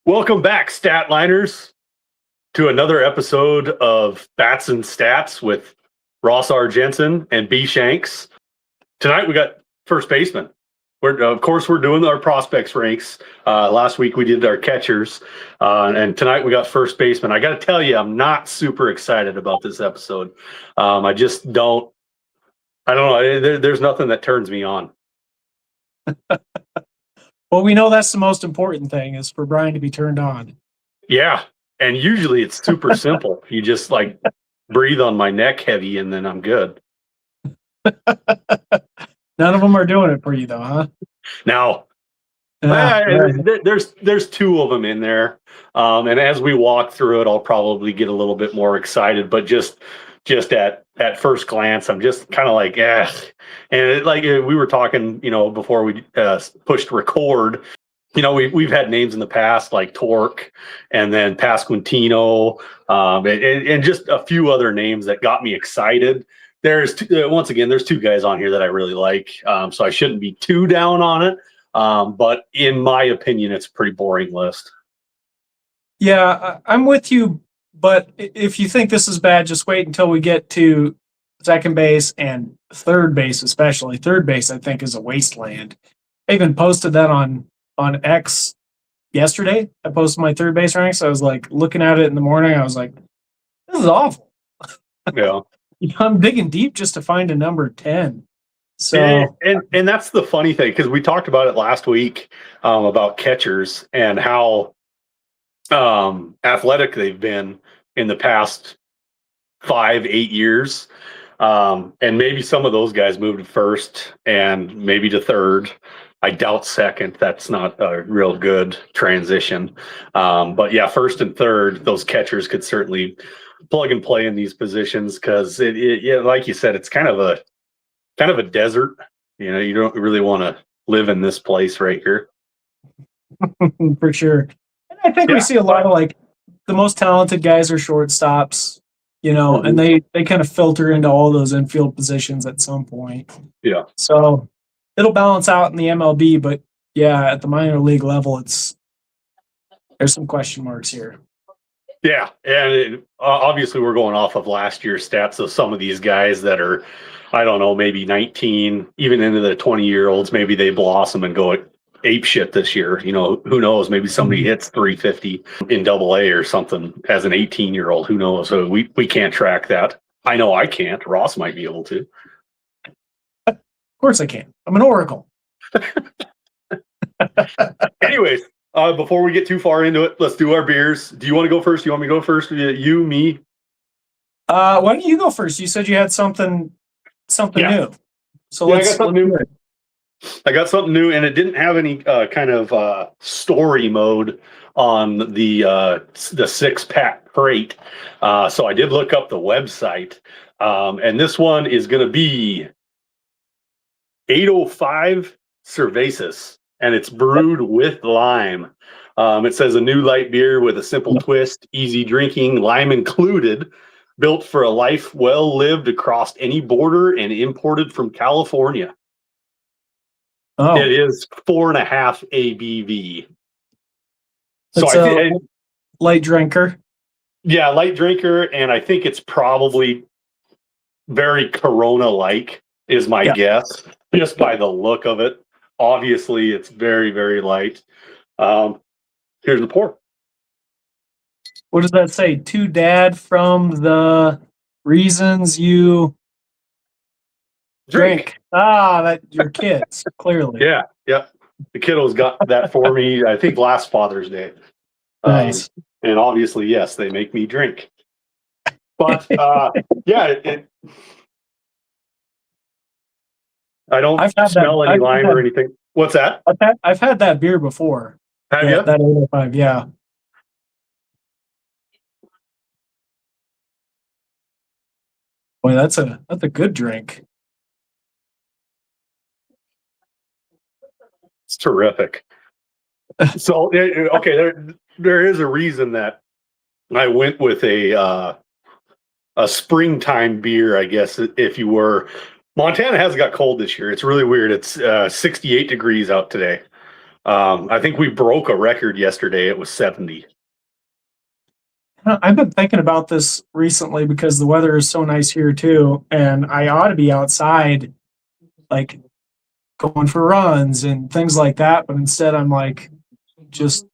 Welcome back, Statliners, to another episode of Bats and Stats with Ross R. Jensen and B. Shanks. Tonight we got first baseman. Of course, we're doing our prospects ranks. Last week we did our catchers, and tonight we got first baseman. I got to tell you, I'm not super excited about this episode. I just don't. I don't know. There's nothing that turns me on. Well, we know that's the most important thing is for Brian to be turned on. Yeah. And usually it's super simple. You just like breathe on my neck heavy and then I'm good. None of them are doing it for you though, huh? Now, there's two of them in there. And as we walk through it, I'll probably get a little bit more excited, but just at first glance, I'm just kind of like, eh. And we were talking, before we pushed record, we've had names in the past like Torque and then Pasquantino, and just a few other names that got me excited. There's two guys on here that I really like, so I shouldn't be too down on it. But in my opinion, it's a pretty boring list. Yeah, I'm with you. But if you think this is bad, just wait until we get to second base and third base, especially. Third base, I think, is a wasteland. I even posted that on X yesterday. I posted my third base ranks. I was like looking at it in the morning. I was like, this is awful. Yeah. I'm digging deep just to find a number 10. So and that's the funny thing, because we talked about it last week about catchers and how athletic they've been in the past 5-8 years. And maybe some of those guys moved to first and maybe to third. I doubt second. That's not a real good transition. But yeah, first and third, those catchers could certainly plug and play in these positions because it like you said, it's kind of a desert. You don't really want to live in this place right here. For sure. And I think we see a lot of like the most talented guys are shortstops, and they kind of filter into all those infield positions at some point. Yeah. So it'll balance out in the MLB, but yeah, at the minor league level, there's some question marks here. Yeah, and obviously we're going off of last year's stats. So some of these guys that are, I don't know, maybe 19, even into the 20-year-olds, maybe they blossom and go ape shit this year. Who knows? Maybe somebody hits 350 in AA or something as an 18-year-old. Who knows? So we can't track that. I know I can't. Ross might be able to. Of course I can. I'm an oracle. Anyways, before we get too far into it, let's do our beers. Do you want to go first? Do you want me to go first? You, me? Why don't you go first? You said you had something new. So I got something new. I got something new, and it didn't have any kind of story mode on the 6-pack crate. So I did look up the website, and this one is going to be 805 Cervezas, and it's brewed with lime. It says a new light beer with a simple twist, easy drinking, lime included, built for a life well lived across any border and imported from California. Oh. It is 4.5 ABV. So it's I think light drinker. Yeah, light drinker, and I think it's probably very Corona-like is my guess, just by the look of it. Obviously, it's very, very light. Here's the pour. What does that say? To Dad from the reasons you drink. That your kids, clearly. Yeah. The kiddos got that for me, I think, last Father's Day. Nice. And obviously, yes, they make me drink. But I don't smell any lime or anything. What's that? I've had that beer before. Have you? That 805, yeah. Boy, that's a good drink. It's terrific. So, okay, there is a reason that I went with a springtime beer, I guess, if you were. Montana has got cold this year. It's really weird. It's 68 degrees out today. I think we broke a record yesterday. It was 70. I've been thinking about this recently because the weather is so nice here too, and I ought to be outside, like going for runs and things like that. But instead, I'm like just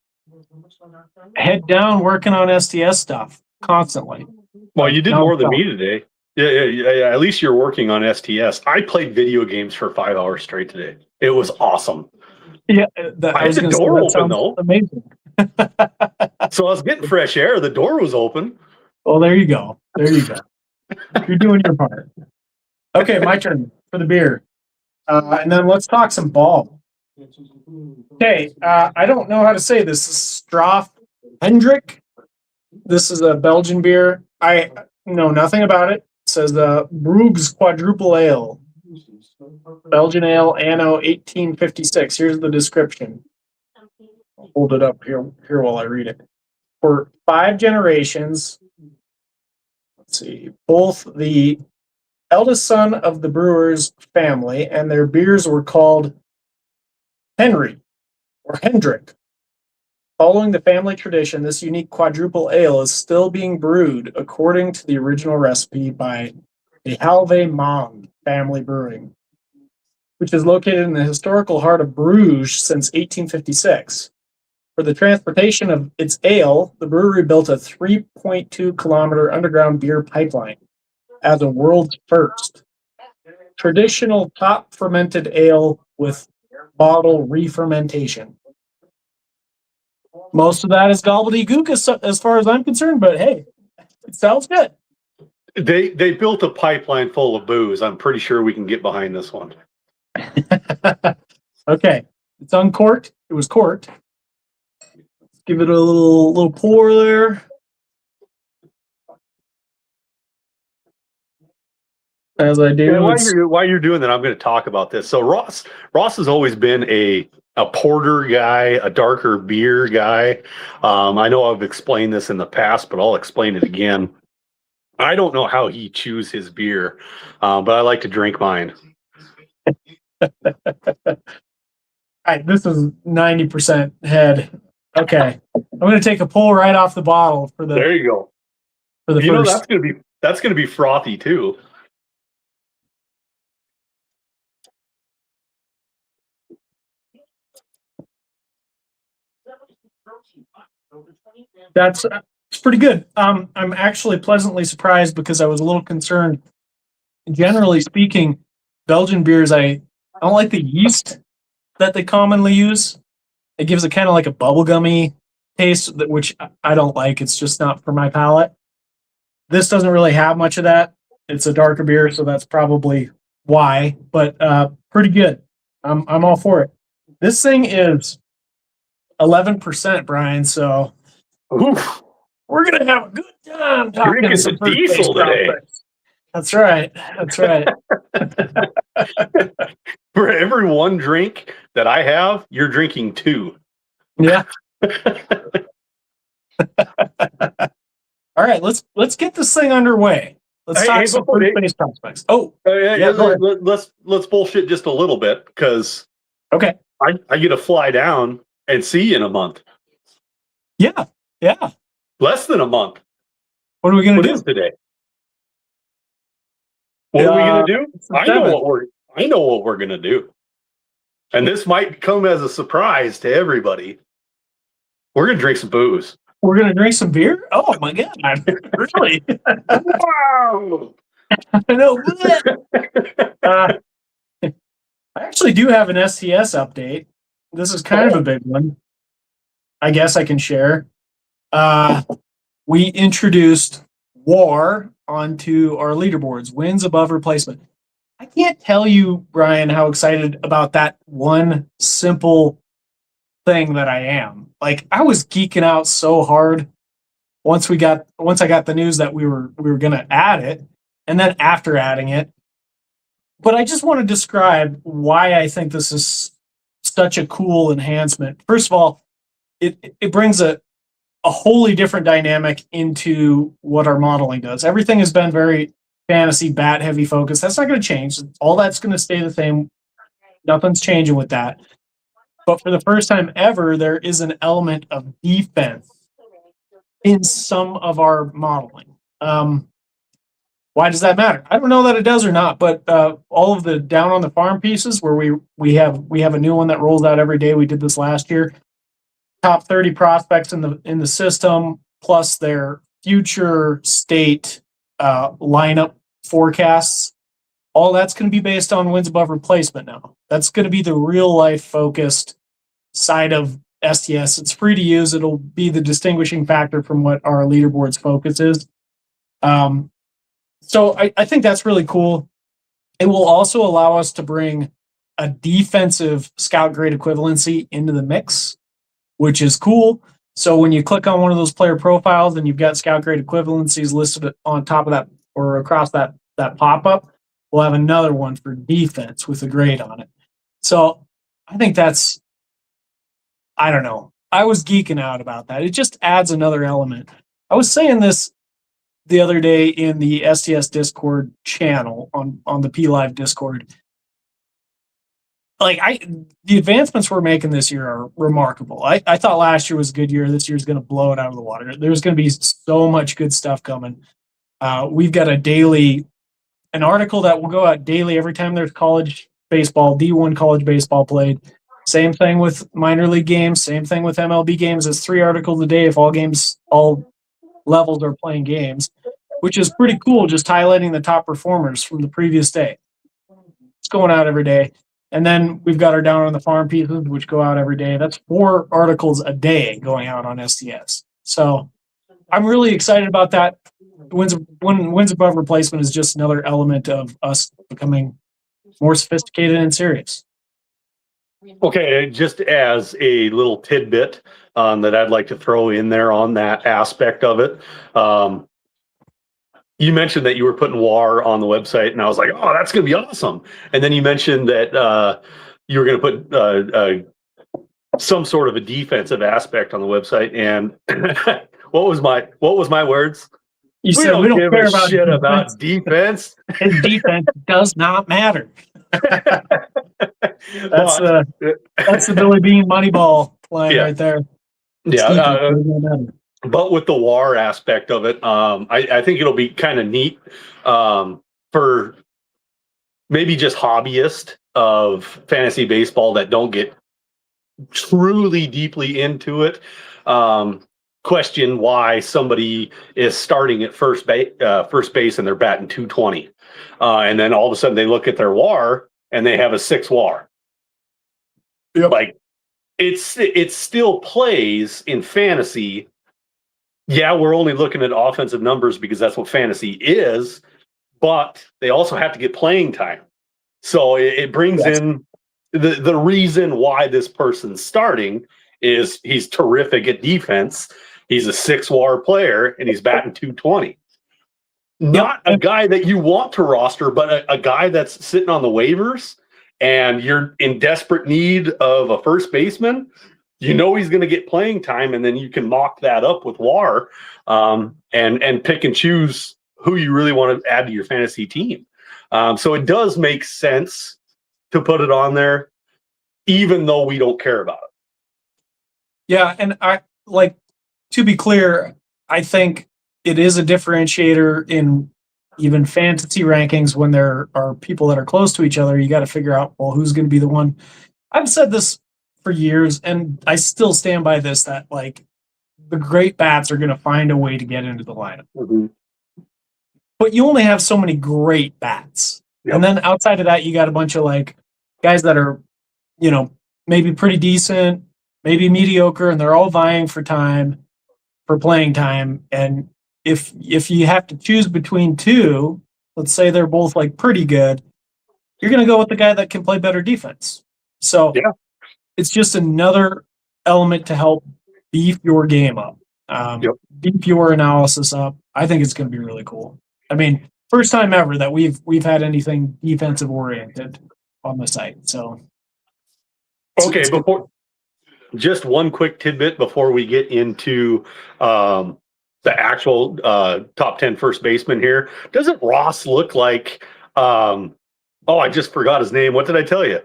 head down working on STS stuff constantly. Well, you did No, more than no. me today. Yeah. At least you're working on STS. I played video games for 5 hours straight today. It was awesome. Yeah, I had the door open though, amazing. so I was getting fresh air. The door was open. Well, there you go. There you go. You're doing your part. Okay, my turn for the beer. And then let's talk some ball. Okay, I don't know how to say this. Straf Hendrik. This is a Belgian beer. I know nothing about it. It says Brug's Quadruple Ale. Belgian Ale, Anno 1856. Here's the description. I'll hold it up here while I read it. For 5 generations, let's see, both the eldest son of the brewer's family and their beers were called Henry or Hendrik. Following the family tradition, this unique quadruple ale is still being brewed according to the original recipe by the Halve Mond family brewing, which is located in the historical heart of Bruges since 1856. For the transportation of its ale, the brewery built a 3.2 kilometer underground beer pipeline as a world's first. Traditional top fermented ale with bottle re-fermentation. Most of that is gobbledygook as far as I'm concerned, but hey, it sounds good. They built a pipeline full of booze. I'm pretty sure we can get behind this one. Okay, it's uncorked. It was corked. Let's give it a little pour there. As I do, While you're doing that, I'm going to talk about this. So Ross has always been a porter guy, a darker beer guy. I know I've explained this in the past, but I'll explain it again. I don't know how he chews his beer, but I like to drink mine. This is 90% head. Okay, I'm going to take a pull right off the bottle for the. There you go. For the you first. Know that's going to be frothy too. It's pretty good. I'm actually pleasantly surprised because I was a little concerned. Generally speaking, Belgian beers, I don't like the yeast that they commonly use. It gives it kind of like a bubblegummy taste, which I don't like. It's just not for my palate. This doesn't really have much of that. It's a darker beer, so that's probably why. But pretty good. I'm all for it. This thing is 11%, Brian. So oof. We're gonna have a good time talking Drinking some diesel today. That's right. That's right. For every one drink that I have, you're drinking 2. Yeah. All right, let's get this thing underway. Let's talk some first-base prospects. Oh, let's bullshit just a little bit because okay, I get to fly down and see you in a month. Yeah. Less than a month. What are we gonna do today? What are we gonna do? I know what we're gonna do, and this might come as a surprise to everybody. We're gonna drink some booze. We're gonna drink some beer. Oh my god! Really? Wow! I know. I actually do have an STS update. This is kind of a big one. I guess I can share. We introduced WAR onto our leaderboards, wins above replacement. I can't tell you, Brian, how excited about that one simple thing that I am. Like, I was geeking out so hard once I got the news that we were gonna add it, and then after adding it. But I just want to describe why I think this is such a cool enhancement. First of all, it brings a wholly different dynamic into what our modeling does. Everything has been very fantasy, bat heavy focused. That's not going to change. All that's going to stay the same. Nothing's changing with that. But for the first time ever, there is an element of defense in some of our modeling. Why does that matter? I don't know that it does or not, but all of the down on the farm pieces where we have a new one that rolls out every day. We did this last year. Top 30 prospects in the system, plus their future state lineup forecasts. All that's going to be based on wins above replacement now. That's going to be the real life focused side of STS. It's free to use. It'll be the distinguishing factor from what our leaderboard's focus is. So I think that's really cool. It will also allow us to bring a defensive scout grade equivalency into the mix, which is cool. So when you click on one of those player profiles and you've got scout grade equivalencies listed on top of that or across that pop-up, we'll have another one for defense with a grade on it. So I think that's, I don't know. I was geeking out about that. It just adds another element. I was saying this the other day in the STS Discord channel on the P Live Discord. The advancements we're making this year are remarkable. I thought last year was a good year. This year's going to blow it out of the water. There's going to be so much good stuff coming. We've got an article that will go out daily every time there's college baseball, D1 college baseball played. Same thing with minor league games. Same thing with MLB games. It's 3 articles a day if all levels are playing games, which is pretty cool, just highlighting the top performers from the previous day. It's going out every day. And then we've got our down on the farm pieces, which go out every day. That's 4 articles a day going out on STS. So I'm really excited about that. Wins above replacement is just another element of us becoming more sophisticated and serious. Okay, just as a little tidbit that I'd like to throw in there on that aspect of it. You mentioned that you were putting WAR on the website, and I was like, oh, that's going to be awesome. And then you mentioned that you were going to put some sort of a defensive aspect on the website. And what was my words? You said we don't give care a about shit defense. about defense. His defense does not matter. That's the Billy Bean Moneyball line right there. Yeah. But with the WAR aspect of it, I think it'll be kind of neat for maybe just hobbyists of fantasy baseball that don't get truly deeply into it. Question why somebody is starting at first base and they're batting 220, and then all of a sudden they look at their WAR and they have a 6 WAR. Yep. Like it still plays in fantasy. Yeah, we're only looking at offensive numbers because that's what fantasy is, but they also have to get playing time. So it brings in the reason why this person's starting is he's terrific at defense. He's a 6 WAR player and he's batting 220. Not a guy that you want to roster, but a guy that's sitting on the waivers and you're in desperate need of a first baseman. You know he's going to get playing time, and then you can mock that up with WAR and pick and choose who you really want to add to your fantasy team. So it does make sense to put it on there, even though we don't care about it. Yeah, and to be clear, I think it is a differentiator in even fantasy rankings when there are people that are close to each other. You got to figure out, well, who's going to be the one. I've said this for years, and I still stand by this, that the great bats are going to find a way to get into the lineup. Mm-hmm. But you only have so many great bats. Yep. And then outside of that, you got a bunch of guys that are, maybe pretty decent, maybe mediocre, and they're all vying for playing time. And if you have to choose between 2, let's say they're both pretty good, you're going to go with the guy that can play better defense. So it's just another element to help beef your game up, beef your analysis up. I think it's going to be really cool. I mean, first time ever that we've had anything defensive oriented on the site. So, okay, just one quick tidbit before we get into the actual top 10 first baseman here. Doesn't Ross look like? I just forgot his name. What did I tell you?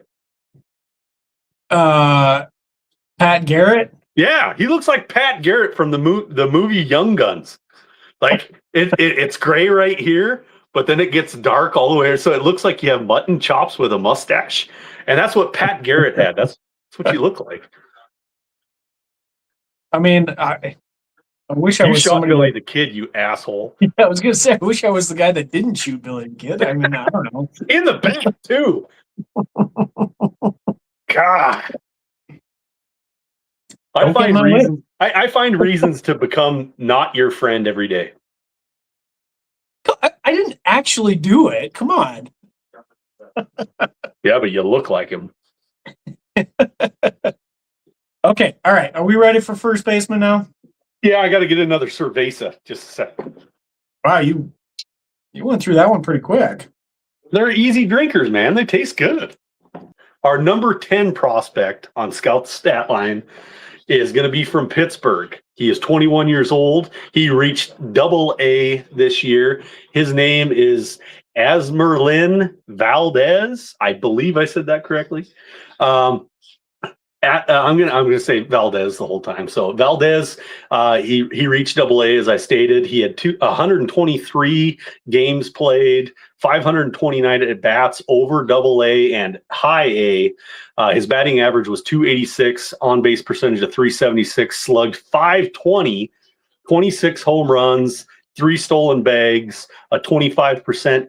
Pat Garrett. Yeah, he looks like Pat Garrett from the movie Young Guns. Like it's gray right here, but then it gets dark all the way, so it looks like you have mutton chops with a mustache, and that's what Pat Garrett had. That's what you look like. I mean, I wish I You was shot somebody Billy like. the Kid, you asshole. Yeah, I was gonna say, I wish I was the guy that didn't shoot Billy the Kid. I mean, I don't know. In the back too. God. Don't get in my way. I find reasons to become not your friend every day. I didn't actually do it. Come on. Yeah, but you look like him. Okay, all right. Are we ready for first baseman now? Yeah, I got to get another cerveza. Just a second. Wow, you went through that one pretty quick. They're easy drinkers, man. They taste good. Our number 10 prospect on Scout's stat line is going to be from Pittsburgh. He is 21 years old. He reached AA this year. His name is Asmerlin Valdez. I believe I said that correctly. I'm gonna say Valdez the whole time. So Valdez, he reached AA as I stated. He had 123 games played, 529 at bats over AA and high A. His batting average was 286, on base percentage of 376, slugged 520, 26 home runs, 3 stolen bags, a 25%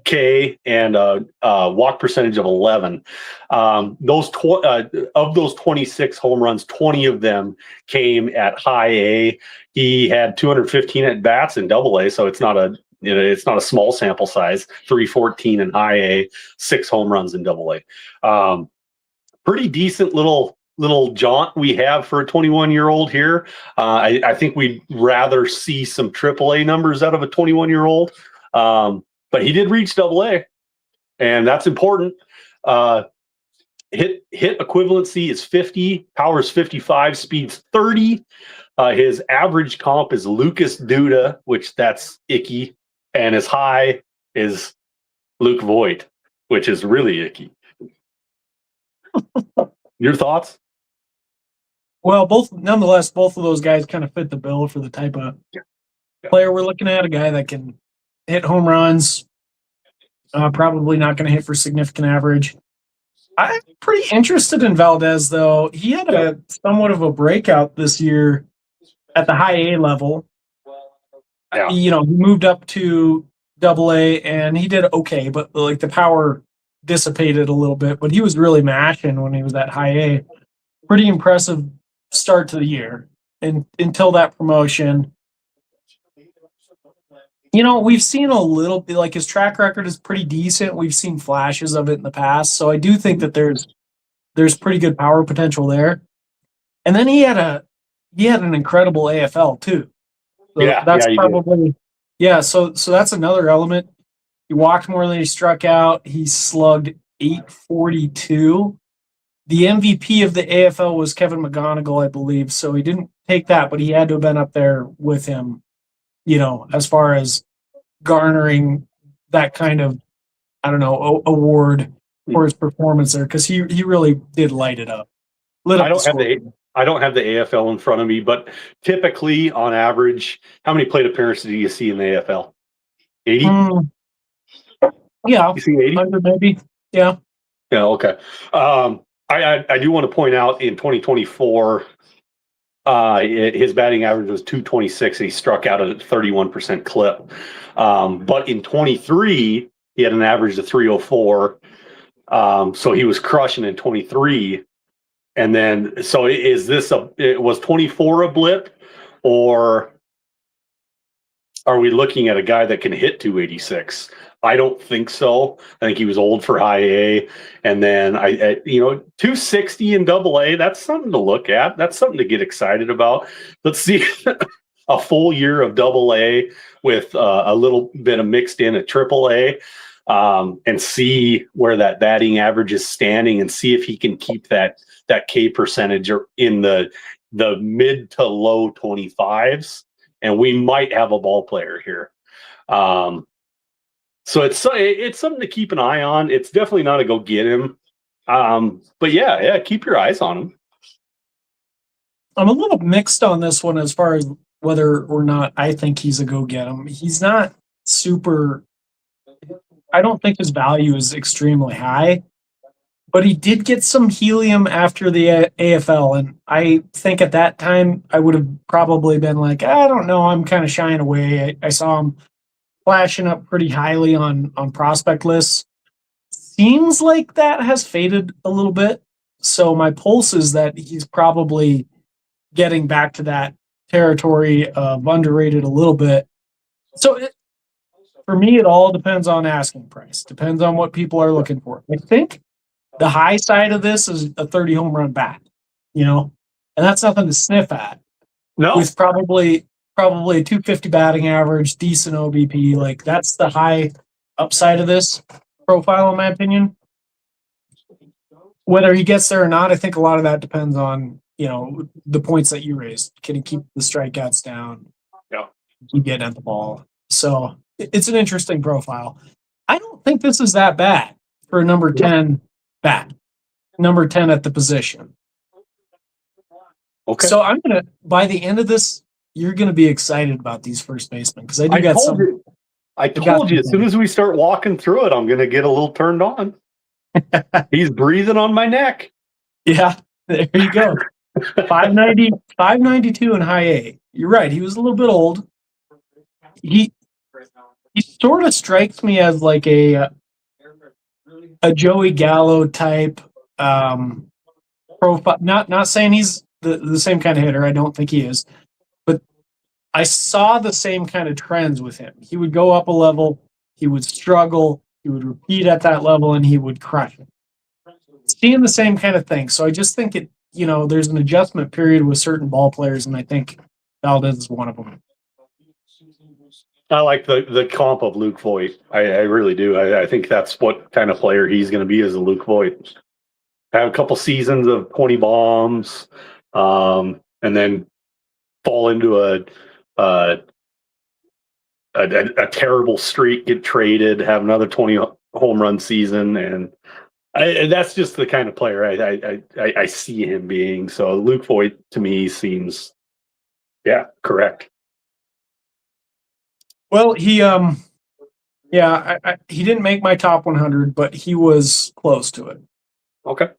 K, and a walk percentage of 11. Of those 26 home runs, 20 of them came at high A. He had 215 at bats in AA, so it's not a small sample size. 314 in high A, 6 home runs in AA. Pretty decent little jaunt we have for a 21-year-old here. I think we'd rather see some AAA numbers out of a 21-year-old. But he did reach AA, and that's important. Hit equivalency is 50, power is 55, speed's 30. His average comp is Lucas Duda, which that's icky, and his high is Luke Voigt, which is really icky. Your thoughts? Well, nonetheless, both of those guys kind of fit the bill for the type of player we're looking at. A guy that can hit home runs, probably not going to hit for significant average. I'm pretty interested in Valdez, though. He had a somewhat of a breakout this year at the high A level. Yeah. He moved up to AA, and he did okay, but like the power dissipated a little bit. But he was really mashing when he was at high A. Pretty impressive start to the year, and until that promotion. We've seen a little bit, like his track record is pretty decent. We've seen flashes of it in the past. So I do think that there's pretty good power potential there. And then he had an incredible AFL too. So that's probably, so that's another element. He walked more than he struck out. He slugged 842. The MVP of the AFL was Kevin McGonigal, I believe. So he didn't take that, but he had to have been up there with him, as far as garnering that kind of, award for his performance there, because he really did light it up. I don't have the AFL in front of me, but typically, on average, how many plate appearances do you see in the AFL? 80? Yeah. You see 80? 100 maybe. Yeah. Yeah, okay. I do want to point out in 2024, his batting average was 226, and he struck out at a 31% clip. But in 23, he had an average of 304. So he was crushing in 23. And then, so was 24 a blip, or are we looking at a guy that can hit 286? I don't think so. I think he was old for high A. And then 260 in AA, that's something to look at. That's something to get excited about. Let's see a full year of AA with a little bit of mixed in at AAA, and see where that batting average is standing, and see if he can keep that K percentage in the mid to low 25s. And we might have a ball player here. So it's something to keep an eye on. It's definitely not a go get him. But yeah, keep your eyes on him. I'm a little mixed on this one as far as whether or not I think he's a go get him. He's not super. I don't think his value is extremely high, but he did get some helium after the AFL, and I think at that time I would have probably been like, I don't know, I'm kind of shying away. I saw him flashing up pretty highly on prospect lists. Seems like that has faded a little bit. So my pulse is that he's probably getting back to that territory of underrated a little bit. So for me, it all depends on asking price. Depends on what people are looking for. I think the high side of this is a 30 home run bat, and that's nothing to sniff at. No, With probably a 250 batting average, decent OBP. Like that's the high upside of this profile, in my opinion. Whether he gets there or not, I think a lot of that depends on the points that you raised. Can he keep the strikeouts down? Yeah, Keep getting at the ball. So it's an interesting profile. I don't think this is that bad for a number 10 bat, number 10 at the position. okay. So I'm gonna by the end of this, you're gonna be excited about these first basemen because I got some. I told you, as soon as we start walking through it, I'm going to get a little turned on. He's breathing on my neck. Yeah, there you go. 590, 592 and high A. You're right. He was a little bit old. He sort of strikes me as like a Joey Gallo type profile. Not saying he's the same kind of hitter. I don't think he is. But I saw the same kind of trends with him. He would go up a level, he would struggle, he would repeat at that level, and he would crush it. Seeing the same kind of thing. So I just think there's an adjustment period with certain ball players, and I think Valdez is one of them. I like the comp of Luke Voigt. I really do. I think that's what kind of player he's going to be as a Luke Voigt. Have a couple seasons of 20 bombs, and then fall into a terrible streak, get traded, have another 20 home run season, and that's just the kind of player I see him being. So Luke Voigt to me seems, correct. Well, he he didn't make my top 100, but he was close to it. Okay.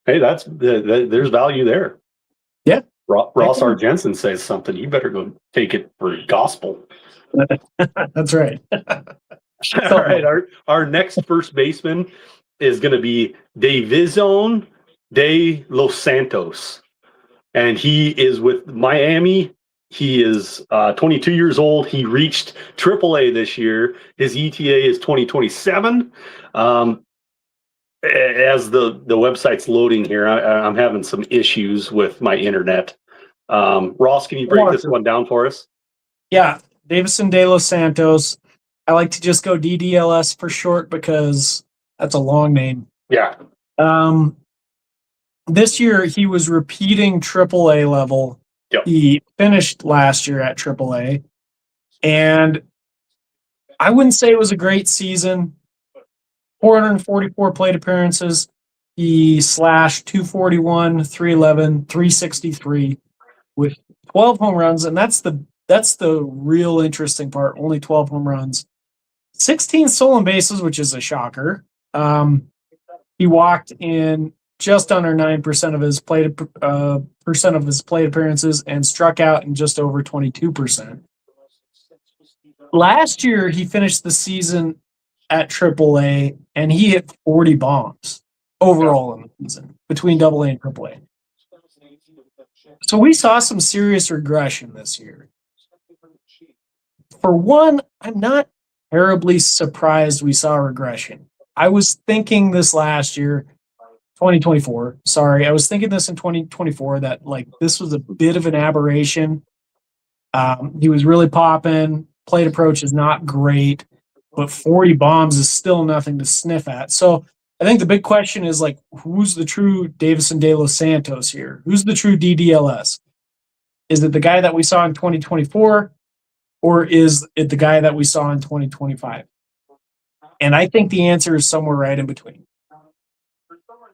Hey, there's value there. Yeah. Ross R. Jensen says something. You better go take it for gospel. That's right. All right. Our next first baseman is going to be Davison de Los Santos. And he is with Miami. He is 22 years old. He reached AAA this year. His ETA is 2027. As the website's loading here, I'm having some issues with my internet. Ross, can you break this one down for us? Yeah, Davison de Los Santos. I like to just go DDLS for short because that's a long name. Yeah. This year he was repeating AAA level. Yep. He finished last year at AAA, and I wouldn't say it was a great season. 444 plate appearances. He slashed 241, 311, 363 with 12 home runs, and that's the real interesting part. Only 12 home runs, 16 stolen bases, which is a shocker. He walked in just under 9% of his plate appearances and struck out in just over 22%. Last year, he finished the season at AAA, and he hit 40 bombs overall in the season between AA and AAA. So we saw some serious regression this year. For one, I'm not terribly surprised we saw regression. I was thinking this last year, 2024. Sorry, I was thinking this in 2024 that this was a bit of an aberration. He was really popping. Plate approach is not great, but 40 bombs is still nothing to sniff at. So I think the big question is who's the true Davison de Los Santos here? Who's the true DDLS? Is it the guy that we saw in 2024, or is it the guy that we saw in 2025? And I think the answer is somewhere right in between.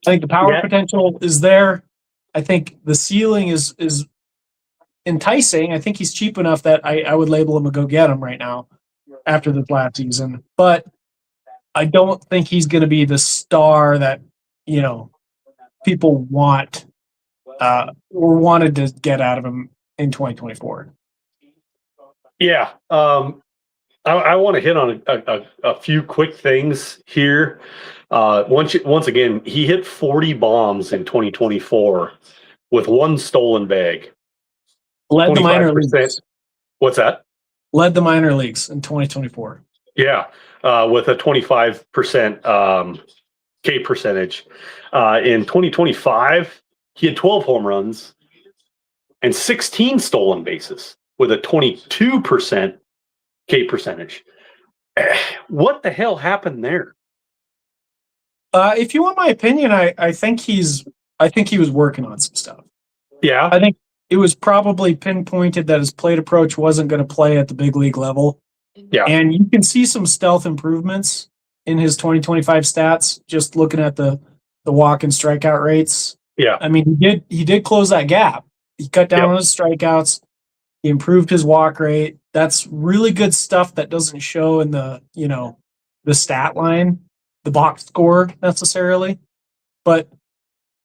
I think the power Yeah. potential is there. I think the ceiling is enticing. I think he's cheap enough that I would label him a go get him right now after this last season. But I don't think he's going to be the star that people want or wanted to get out of him in 2024. Yeah. I want to hit on a few quick things here. Once again, he hit 40 bombs in 2024 with one stolen bag. Led the minor leagues. What's that? Led the minor leagues in 2024. Yeah, with a 25% K percentage. In 2025, he had 12 home runs and 16 stolen bases with a 22% K percentage. What the hell happened there? If you want my opinion, I think he was working on some stuff. Yeah. I think it was probably pinpointed that his plate approach wasn't going to play at the big league level. Yeah. And you can see some stealth improvements in his 2025 stats, just looking at the walk and strikeout rates. Yeah. I mean, he did close that gap. He cut down on his strikeouts. He improved his walk rate. That's really good stuff that doesn't show in the stat line, the box score necessarily. But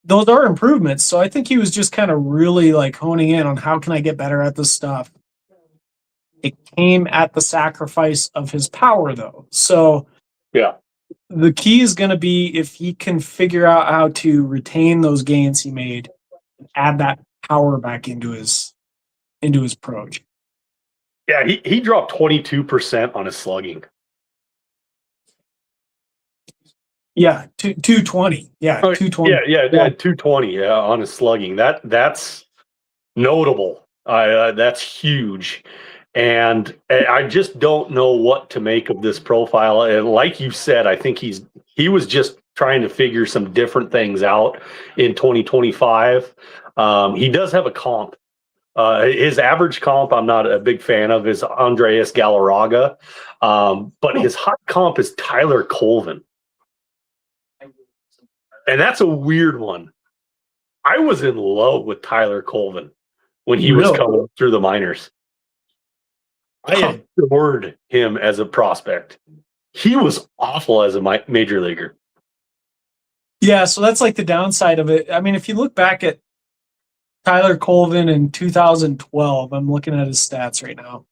those are improvements. So I think he was just kind of really like honing in on how can I get better at this stuff. It came at the sacrifice of his power, though. So yeah, the key is going to be if he can figure out how to retain those gains he made and add that power back into his approach. Yeah, he dropped 22% on his slugging. Yeah, 220. Yeah, 220. Yeah, 220. Yeah, on his slugging. That's notable. That's huge. And I just don't know what to make of this profile. And like you said, I think he was just trying to figure some different things out in 2025. He does have a comp. His average comp, I'm not a big fan of, is Andres Galarraga. But his hot comp is Tyler Colvin. And that's a weird one. I was in love with Tyler Colvin when he was coming through the minors. I adored him as a prospect. He was awful as a major leaguer. Yeah, so that's like the downside of it. I mean, if you look back at Tyler Colvin in 2012, I'm looking at his stats right now.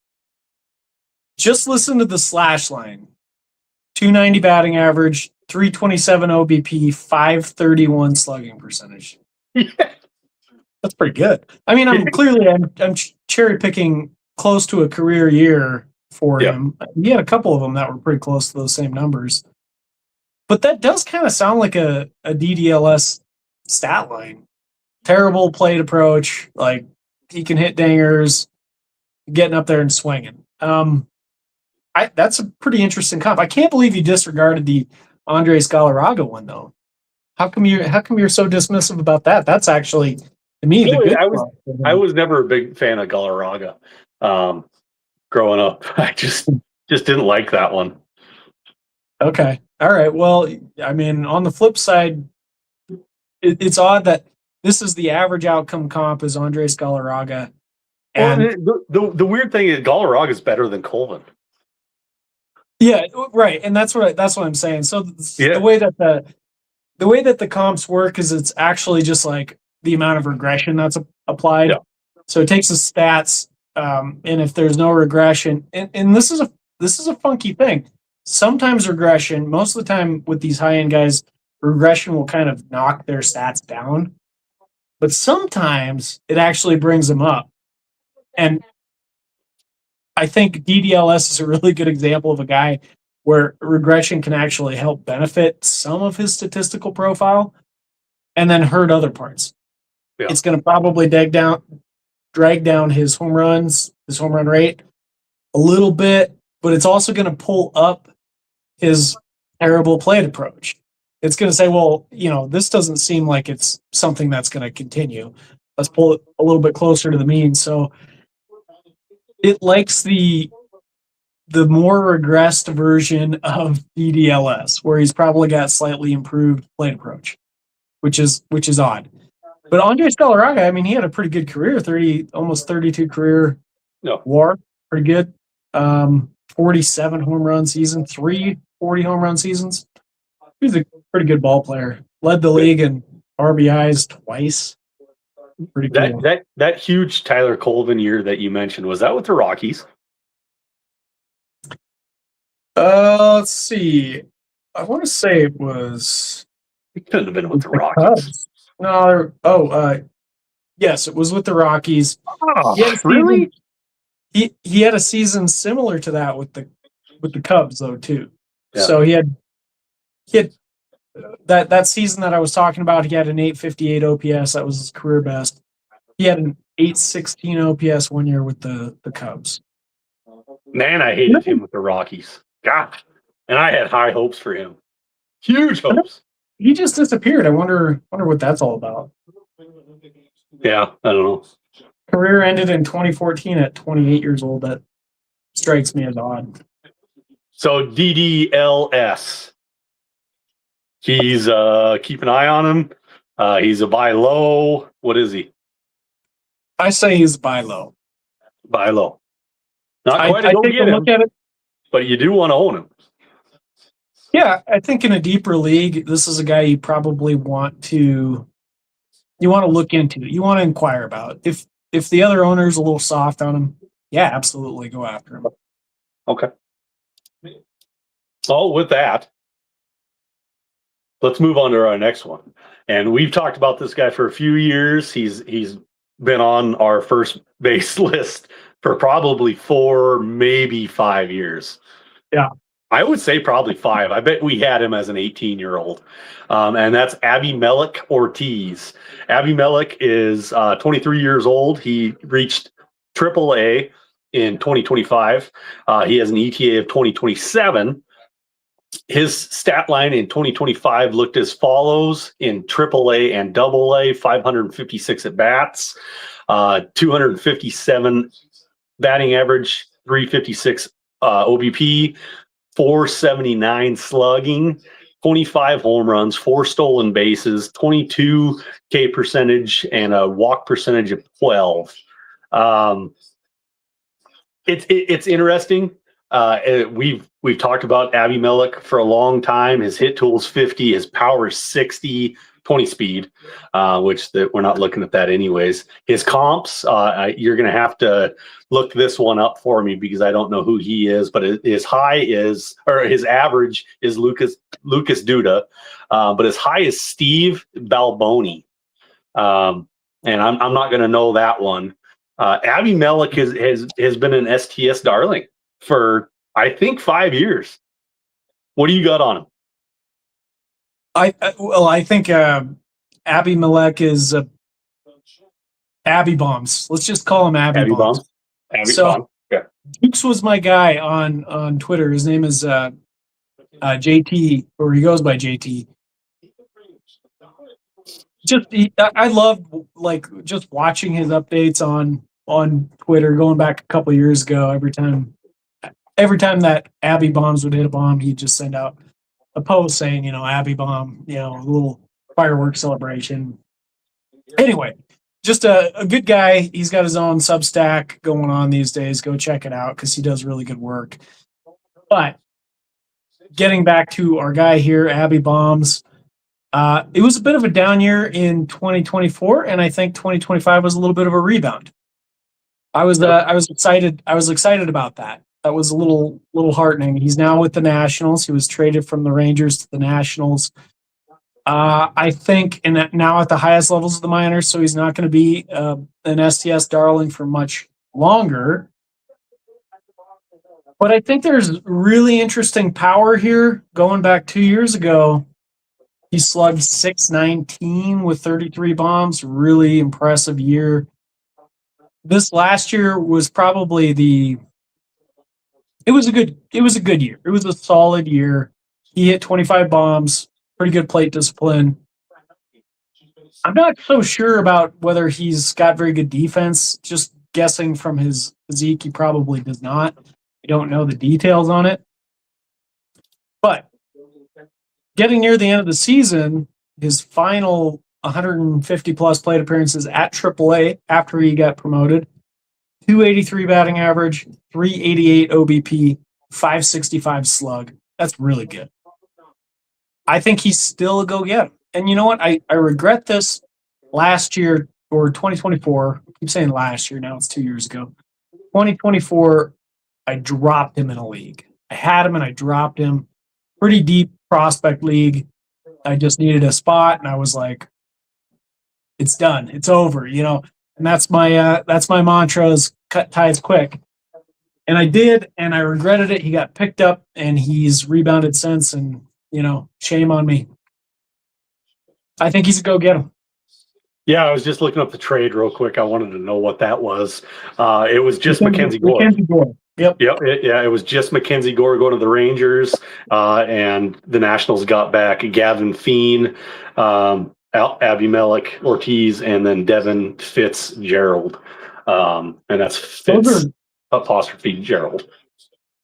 Just listen to the slash line. 290 batting average, 327 OBP, 531 slugging percentage. Yeah. That's pretty good. I mean, I'm cherry picking close to a career year for him. He had a couple of them that were pretty close to those same numbers. But that does kind of sound like a DDLS stat line. Terrible plate approach. Like, he can hit dingers, getting up there and swinging. That's a pretty interesting comp. I can't believe you disregarded the Andres Galarraga one, though. How come you're so dismissive about that? That's actually, to me, the good I was never a big fan of Galarraga. Growing up, I just didn't like that one. Okay. All right. Well, I mean, on the flip side, it's odd that this is the average outcome comp is Andres Galarraga. And the weird thing is Galarraga is better than Colvin. Yeah, right. And that's what I'm saying. So the way that the comps work is it's actually just like the amount of regression that's applied. Yeah. So it takes the stats, and if there's no regression, and this is a funky thing. Sometimes regression, most of the time with these high-end guys, regression will kind of knock their stats down. But sometimes it actually brings them up. And I think DDLS is a really good example of a guy where regression can actually help benefit some of his statistical profile and then hurt other parts. Yeah. It's going to probably drag down his home run rate a little bit, but it's also going to pull up his terrible plate approach. It's going to say, well, this doesn't seem like it's something that's going to continue. Let's pull it a little bit closer to the mean. So it likes the more regressed version of DDLS, where he's probably got slightly improved plate approach. which is odd. But Andres Galarraga, I mean, he had a pretty good career, almost 32 career No. WAR, pretty good. 47 home run season, 40 home run seasons. He's a pretty good ball player. Led the league in RBIs twice. Pretty cool. That huge Tyler Colvin year that you mentioned, was that with the Rockies? Let's see. I want to say it was. It couldn't have been with the Rockies. Cubs. No. Yes, it was with the Rockies. Oh, really? He had a season similar to that with the Cubs though too. Yeah. So he had that season that I was talking about. He had an 858 OPS. That was his career best. He had an 816 OPS one year with the Cubs. Man, I hated him with the Rockies. God, and I had high hopes for him. Huge hopes. He just disappeared. I wonder what that's all about. Yeah, I don't know. Career ended in 2014 at 28 years old. That strikes me as odd. So DDLS. He's keep an eye on him. He's a buy low. What is he? I say he's buy low. Buy low. Not quite I take a look at it, but you do want to own him. Yeah, I think in a deeper league, this is a guy you probably want to look into. You want to inquire about. If the other owner's a little soft on him, yeah, absolutely go after him. Okay. So with that, let's move on to our next one. And we've talked about this guy for a few years. He's been on our first base list for probably 4, maybe 5 years. Yeah. I would say probably 5. I bet we had him as an 18-year-old. And that's Abimelec Ortiz. Abimelec is 23 years old. He reached AAA in 2025. He has an ETA of 2027. His stat line in 2025 looked as follows in AAA and AA: 556 at bats, 257 batting average, 356 OBP, 479 slugging, 25 home runs, 4 stolen bases, 22 K percentage, and a walk percentage of 12. It's interesting. We've talked about Abimelec for a long time. His hit tool is 50, his power is 60, 20 speed, which we're not looking at that anyways. His comps, you're going to have to look this one up for me because I don't know who he is, but his average is Lucas Duda, but his high is Steve Balboni. And I'm not going to know that one. Abimelec has been an STS darling for, I think, 5 years. What do you got on him? I think Abimelec is Abby Bombs. Let's just call him Abby Bombs. Dukes was my guy on Twitter. His name is JT, or he goes by JT. I love just watching his updates on Twitter going back a couple of years ago. Every time that Abby Bombs would hit a bomb, he'd just send out a post saying, Abby Bomb, a little fireworks celebration. Anyway, just a good guy. He's got his own Substack going on these days. Go check it out because he does really good work. But getting back to our guy here, Abby Bombs, it was a bit of a down year in 2024, and I think 2025 was a little bit of a rebound. I was excited. I was excited about that. That was a little heartening. He's now with the Nationals. He was traded from the Rangers to the Nationals. I think, and now at the highest levels of the minors, so he's not going to be an STS darling for much longer. But I think there's really interesting power here. Going back 2 years ago, he slugged .619 with 33 bombs. Really impressive year. This last year was probably it was a good year. It was a solid year. He hit 25 bombs, pretty good plate discipline. I'm not so sure about whether he's got very good defense. Just guessing from his physique, he probably does not. I don't know the details on it. But getting near the end of the season, his final 150 plus plate appearances at AAA after he got promoted. 283 batting average, 388 OBP, 565 slug. That's really good. I think he's still a go get him. And you know what? I regret this last year or 2024. I keep saying last year, now it's 2 years ago. 2024, I dropped him in a league. I had him and I dropped him. Pretty deep prospect league. I just needed a spot and I was like, it's done. It's over, you know. And that's my mantra is cut ties quick. And I did, and I regretted it. He got picked up and he's rebounded since, and you know, shame on me. I think he's a go get him. Yeah, I was just looking up the trade real quick. I wanted to know what that was. It was just Mackenzie Gore. Mackenzie Gore. Yep. It was just Mackenzie Gore going to the Rangers, and the Nationals got back Gavin Feen, Abimelech Ortiz, and then Devin Fitzgerald. And that's Fitz apostrophe Gerald.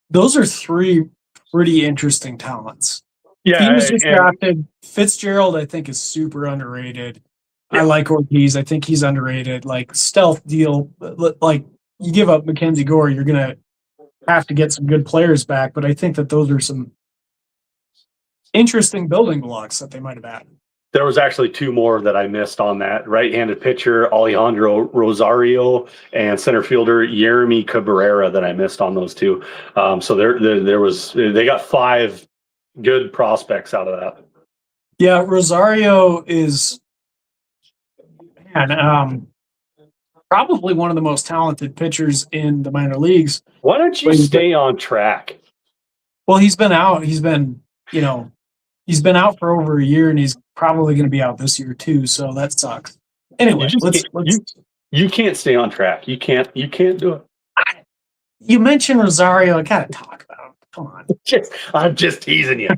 Those are three pretty interesting talents. Yeah, he was just drafted. Fitzgerald, I think, is super underrated. Yeah. I like Ortiz. I think he's underrated. Like stealth deal. Like you give up Mackenzie Gore, you're gonna have to get some good players back. But I think that those are some interesting building blocks that they might have added. There was actually two more that I missed on that. Right-handed pitcher Alejandro Rosario and center fielder Jeremy Cabrera that I missed on those two. So they got 5 good prospects out of that. Yeah, Rosario is probably one of the most talented pitchers in the minor leagues. Why don't you stay on track? Well, he's been out. He's been out for over a year, and he's probably going to be out this year too. So that sucks. Anyway, you can't stay on track. You can't do it. You mentioned Rosario. I gotta talk about him. Come on. I'm just teasing you.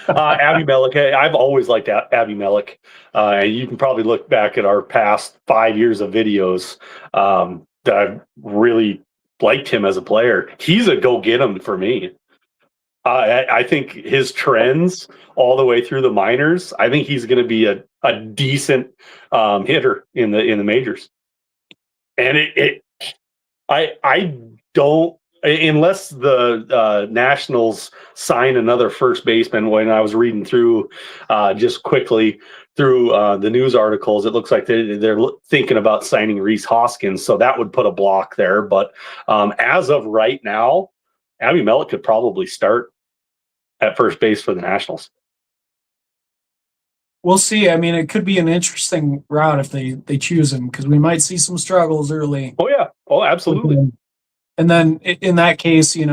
Abimelech. I've always liked Abimelech. And you can probably look back at our past 5 years of videos that I've really liked him as a player. He's a go get him for me. I think his trends all the way through the minors, I think he's going to be a decent hitter in the majors. And I don't, unless the Nationals sign another first baseman. When I was reading through just quickly through the news articles, it looks like they're thinking about signing Rhys Hoskins, so that would put a block there. But as of right now, Abimelech could probably start at first base for the Nationals. We'll see. I mean, it could be an interesting route if they choose him, because we might see some struggles early. Oh yeah. Oh, absolutely. And then in that case, he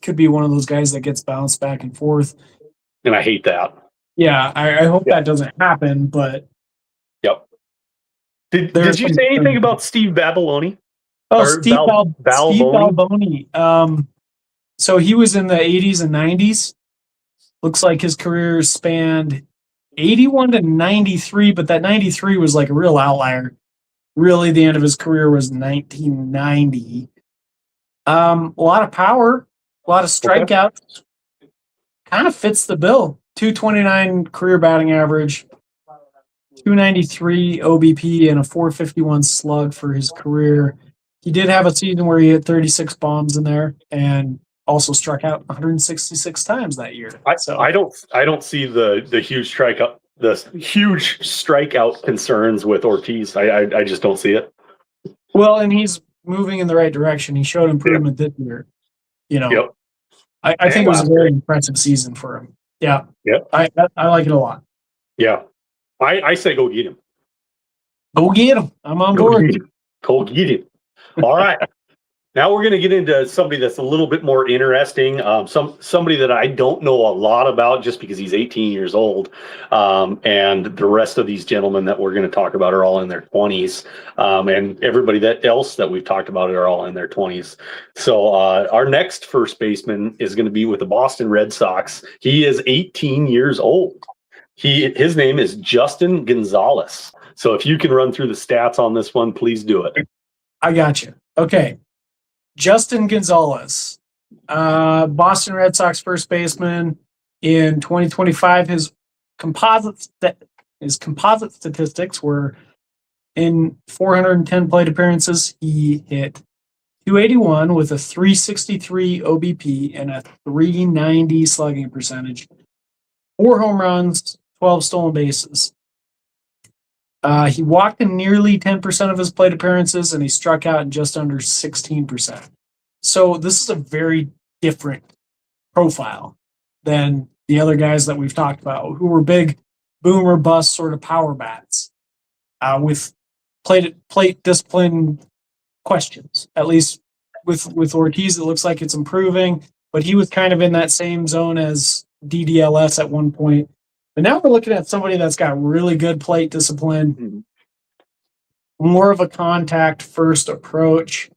could be one of those guys that gets bounced back and forth. And I hate that. Yeah, I hope that doesn't happen. But yep. Did you say anything about Steve Balboni? Oh, Steve Balboni. So he was in the 80s and 90s. Looks like his career spanned 81 to 93, but that 93 was like a real outlier. Really, the end of his career was 1990. A lot of power, a lot of strikeouts. Kind of fits the bill. 229 career batting average, 293 OBP, and a 451 slug for his career. He did have a season where he hit 36 bombs in there and also struck out 166 times that year. I don't see the huge strikeout concerns with Ortiz. I just don't see it. Well, and he's moving in the right direction. He showed improvement this year. Yep. I think it was a very impressive season for him. Yeah. Yep. I like it a lot. Yeah. I say go get him. Go get him. I'm on board. Go get him. All right. Now we're going to get into somebody that's a little bit more interesting. Somebody that I don't know a lot about just because he's 18 years old. And the rest of these gentlemen that we're going to talk about are all in their 20s. And everybody else that we've talked about are all in their 20s. So our next first baseman is going to be with the Boston Red Sox. He is 18 years old. His name is Justin Gonzalez. So if you can run through the stats on this one, please do it. I got you. Okay. Justin Gonzalez, Boston Red Sox first baseman in 2025. His composite his composite statistics were in 410 plate appearances, he hit 281 with a 363 OBP and a 390 slugging percentage, 4 home runs, 12 stolen bases. He walked in nearly 10% of his plate appearances, and he struck out in just under 16%. So this is a very different profile than the other guys that we've talked about, who were big boomer bust sort of power bats with plate discipline questions. At least with Ortiz, it looks like it's improving, but he was kind of in that same zone as DDLS at one point. But now we're looking at somebody that's got really good plate discipline, more of a contact first approach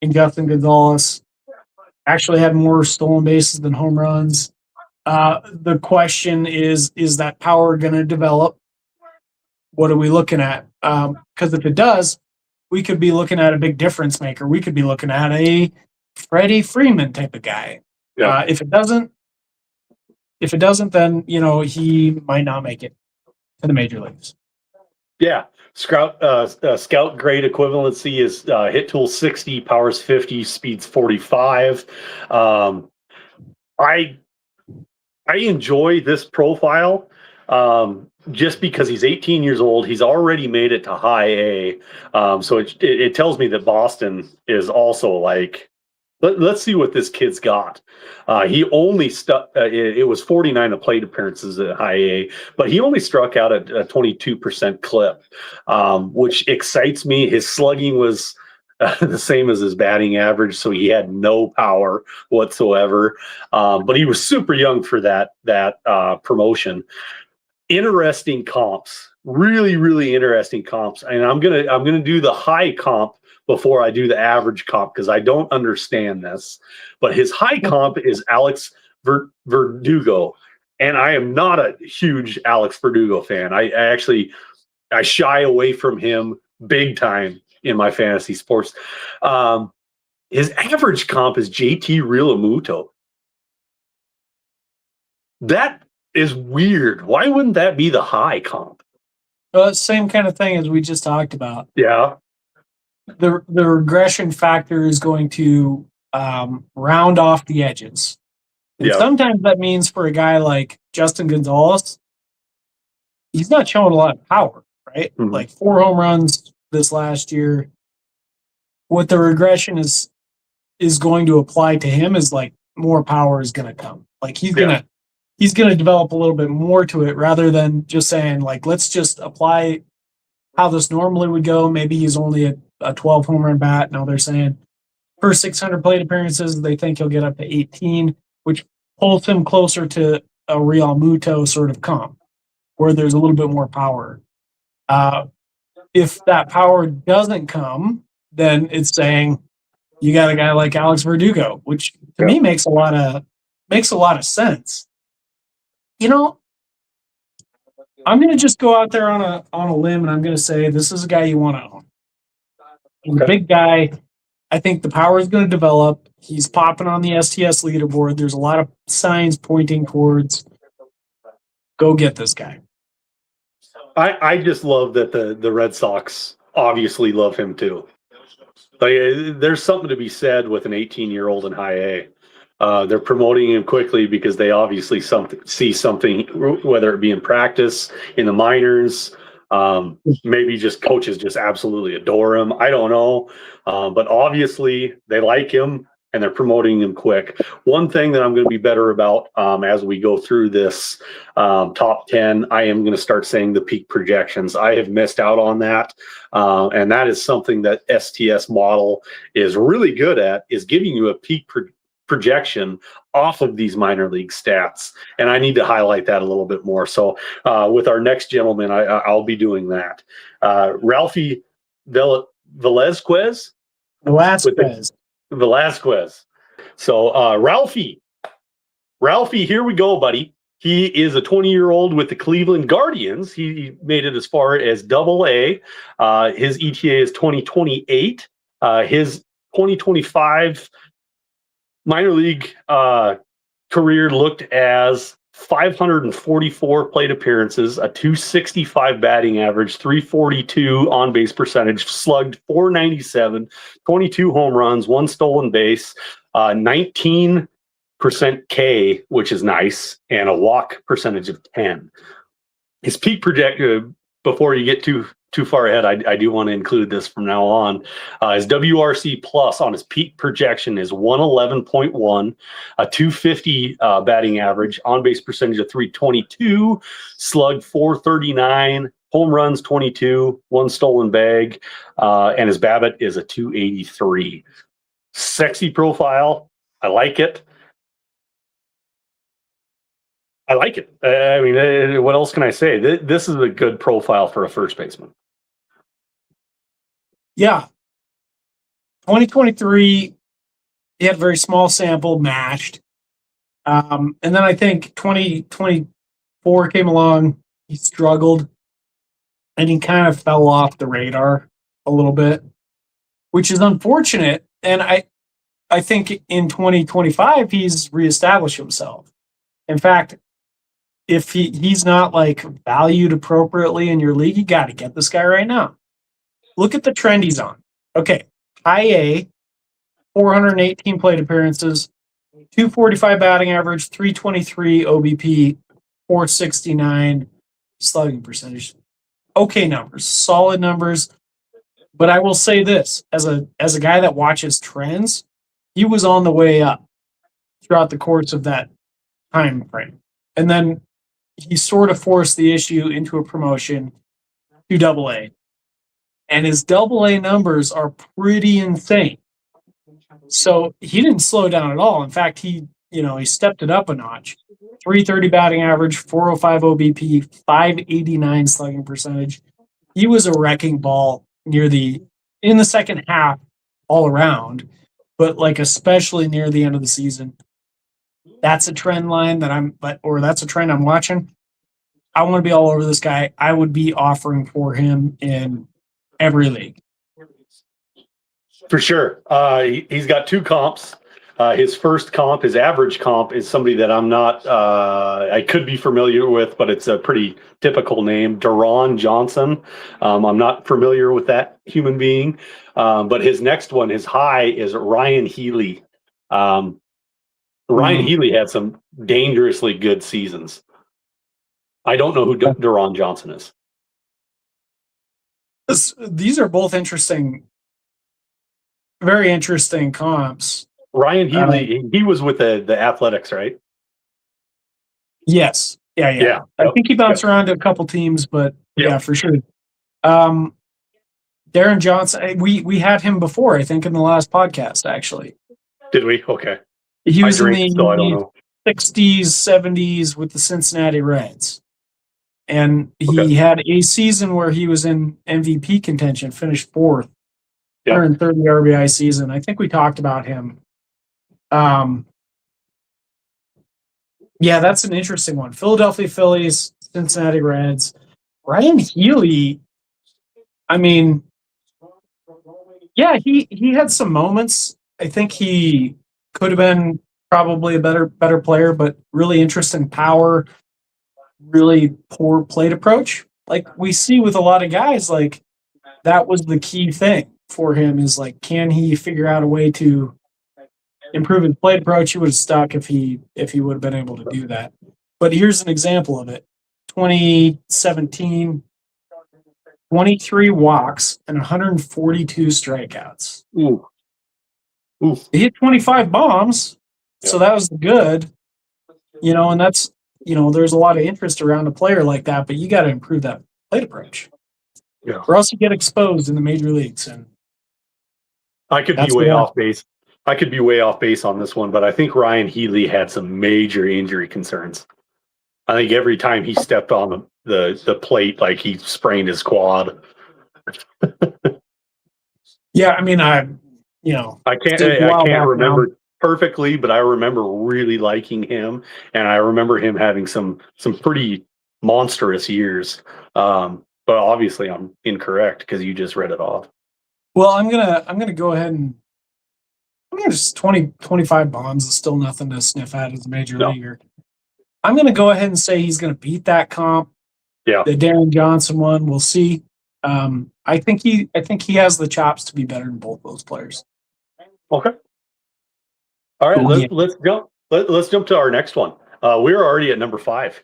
in Justin Gonzalez. Actually had more stolen bases than home runs. The question is that power going to develop? What are we looking at? Because if it does, we could be looking at a big difference maker. We could be looking at a Freddie Freeman type of guy. Yeah. If it doesn't, then he might not make it to the major leagues. Yeah. Scout grade equivalency is hit tool 60, powers 50, speeds 45. I enjoy this profile just because he's 18 years old. He's already made it to high A. So it tells me that Boston is also like, let's see what this kid's got. He only stuck, it was 49 plate appearances at high A, but he only struck out at a 22% clip, which excites me. His slugging was the same as his batting average, so he had no power whatsoever. But he was super young for that promotion. Interesting comps, really, really interesting comps. And I'm gonna do the high comp before I do the average comp because I don't understand this. But his high comp is Alex Verdugo, and I am not a huge Alex Verdugo fan. I shy away from him big time in my fantasy sports. His average comp is JT Realmuto. That is weird. Why wouldn't that be the high comp? Same kind of thing as we just talked about. Yeah. The regression factor is going to round off the edges. And sometimes that means for a guy like Justin Gonzalez, he's not showing a lot of power, right? Mm-hmm. Like 4 home runs this last year. What the regression is going to apply to him is like more power is going to come. Like he's going to develop a little bit more to it rather than just saying like, let's just apply how this normally would go. Maybe he's only a 12 home run bat. Now they're saying per 600 plate appearances, they think he'll get up to 18, which pulls him closer to a Realmuto sort of comp where there's a little bit more power. If that power doesn't come, then it's saying you got a guy like Alex Verdugo, which to me makes a lot of sense. I'm going to just go out there on a limb and I'm going to say this is a guy you want to own. He's a big guy. I think the power is going to develop. He's popping on the STS leaderboard. There's a lot of signs pointing towards go get this guy. I just love that the Red Sox obviously love him too. Like, there's something to be said with an 18-year-old in high A. They're promoting him quickly because they obviously see something, whether it be in practice, in the minors, maybe just coaches just absolutely adore him. I don't know. But obviously they like him and they're promoting him quick. One thing that I'm going to be better about as we go through this top 10, I am going to start saying the peak projections. I have missed out on that. And that is something that STS model is really good at, is giving you a peak projection off of these minor league stats. And I need to highlight that a little bit more. So with our next gentleman, I'll be doing that. Ralphie Velasquez. So Ralphie, here we go, buddy. He is a 20-year-old with the Cleveland Guardians. He made it as far as Double-A. His ETA is 2028. His 2025 minor league career looked as 544 plate appearances, a 265 batting average, 342 on base percentage, slugged 497, 22 home runs, 1 stolen base, 19% K, which is nice, and a walk percentage of 10. His peak projected, before you get too far ahead, I do want to include this from now on. His WRC plus on his peak projection is 111.1, a 250 batting average, on base percentage of 322, slugged 439, home runs 22, 1 stolen bag, and his BABIP is a 283. Sexy profile. I like it. I like it. I mean, what else can I say? This is a good profile for a first baseman. Yeah. 2023, he had a very small sample matched. And then I think 2024 came along, he struggled, and he kind of fell off the radar a little bit, which is unfortunate. And I think in 2025, he's reestablished himself. In fact, if he's not like valued appropriately in your league, you got to get this guy right now. Look at the trend he's on. Okay, high A, 418 plate appearances, 245 batting average, 323 OBP, 469 slugging percentage. Okay numbers, solid numbers. But I will say this, as a guy that watches trends, he was on the way up throughout the course of that time frame. And then he sort of forced the issue into a promotion to AA. And his AA numbers are pretty insane. So he didn't slow down at all. In fact, he stepped it up a notch. 330 batting average, 405 OBP, 589 slugging percentage. He was a wrecking ball in the second half all around, but like especially near the end of the season. That's a trend line that's a trend I'm watching. I want to be all over this guy. I would be offering for him in every league. For sure. He's got 2 comps. His first comp, his average comp, is somebody that I'm not, I could be familiar with, but it's a pretty typical name, Deron Johnson. I'm not familiar with that human being. But his next one, his high, is Ryan Healy. Ryan Healy had some dangerously good seasons. I don't know who Deron Johnson is. These are both interesting, very interesting comps. Ryan Healy, he was with the Athletics, right? Yes. Yeah. I think he bounced around to a couple teams, but yeah, for sure. Deron Johnson, we had him before, I think, in the last podcast, actually. Did we? Okay. He was in the I don't know. 60s, 70s with the Cincinnati Reds. And he had a season where he was in MVP contention, finished 4th, 130 RBI season. I think we talked about him. Yeah, that's an interesting one. Philadelphia Phillies, Cincinnati Reds. Ryan Healy, I mean, yeah, he had some moments. I think he could have been probably a better player, but really interesting power, really poor plate approach. Like we see with a lot of guys, like that was the key thing for him is like, can he figure out a way to improve his plate approach? He would have stuck if he would have been able to do that. But here's an example of it. 2017, 23 walks and 142 strikeouts. Ooh. He hit 25 bombs, so that was good. And that's, there's a lot of interest around a player like that, but you got to improve that plate approach. Yeah. Or else you get exposed in the major leagues. And I could be way off base. I could be way off base on this one, but I think Ryan Healy had some major injury concerns. I think every time he stepped on the plate, like he sprained his quad. Yeah, I mean, I can't remember perfectly, but I remember really liking him, and I remember him having some pretty monstrous years. But obviously, I'm incorrect because you just read it off. Well, I'm gonna go ahead and just 25 bombs is still nothing to sniff at as a major leaguer. I'm going to go ahead and say he's going to beat that comp. Yeah. The Darren Johnson one. We'll see. I think he has the chops to be better than both those players. Okay. All right. Oh, yeah. Let's jump. Let's jump to our next one. We're already at number 5.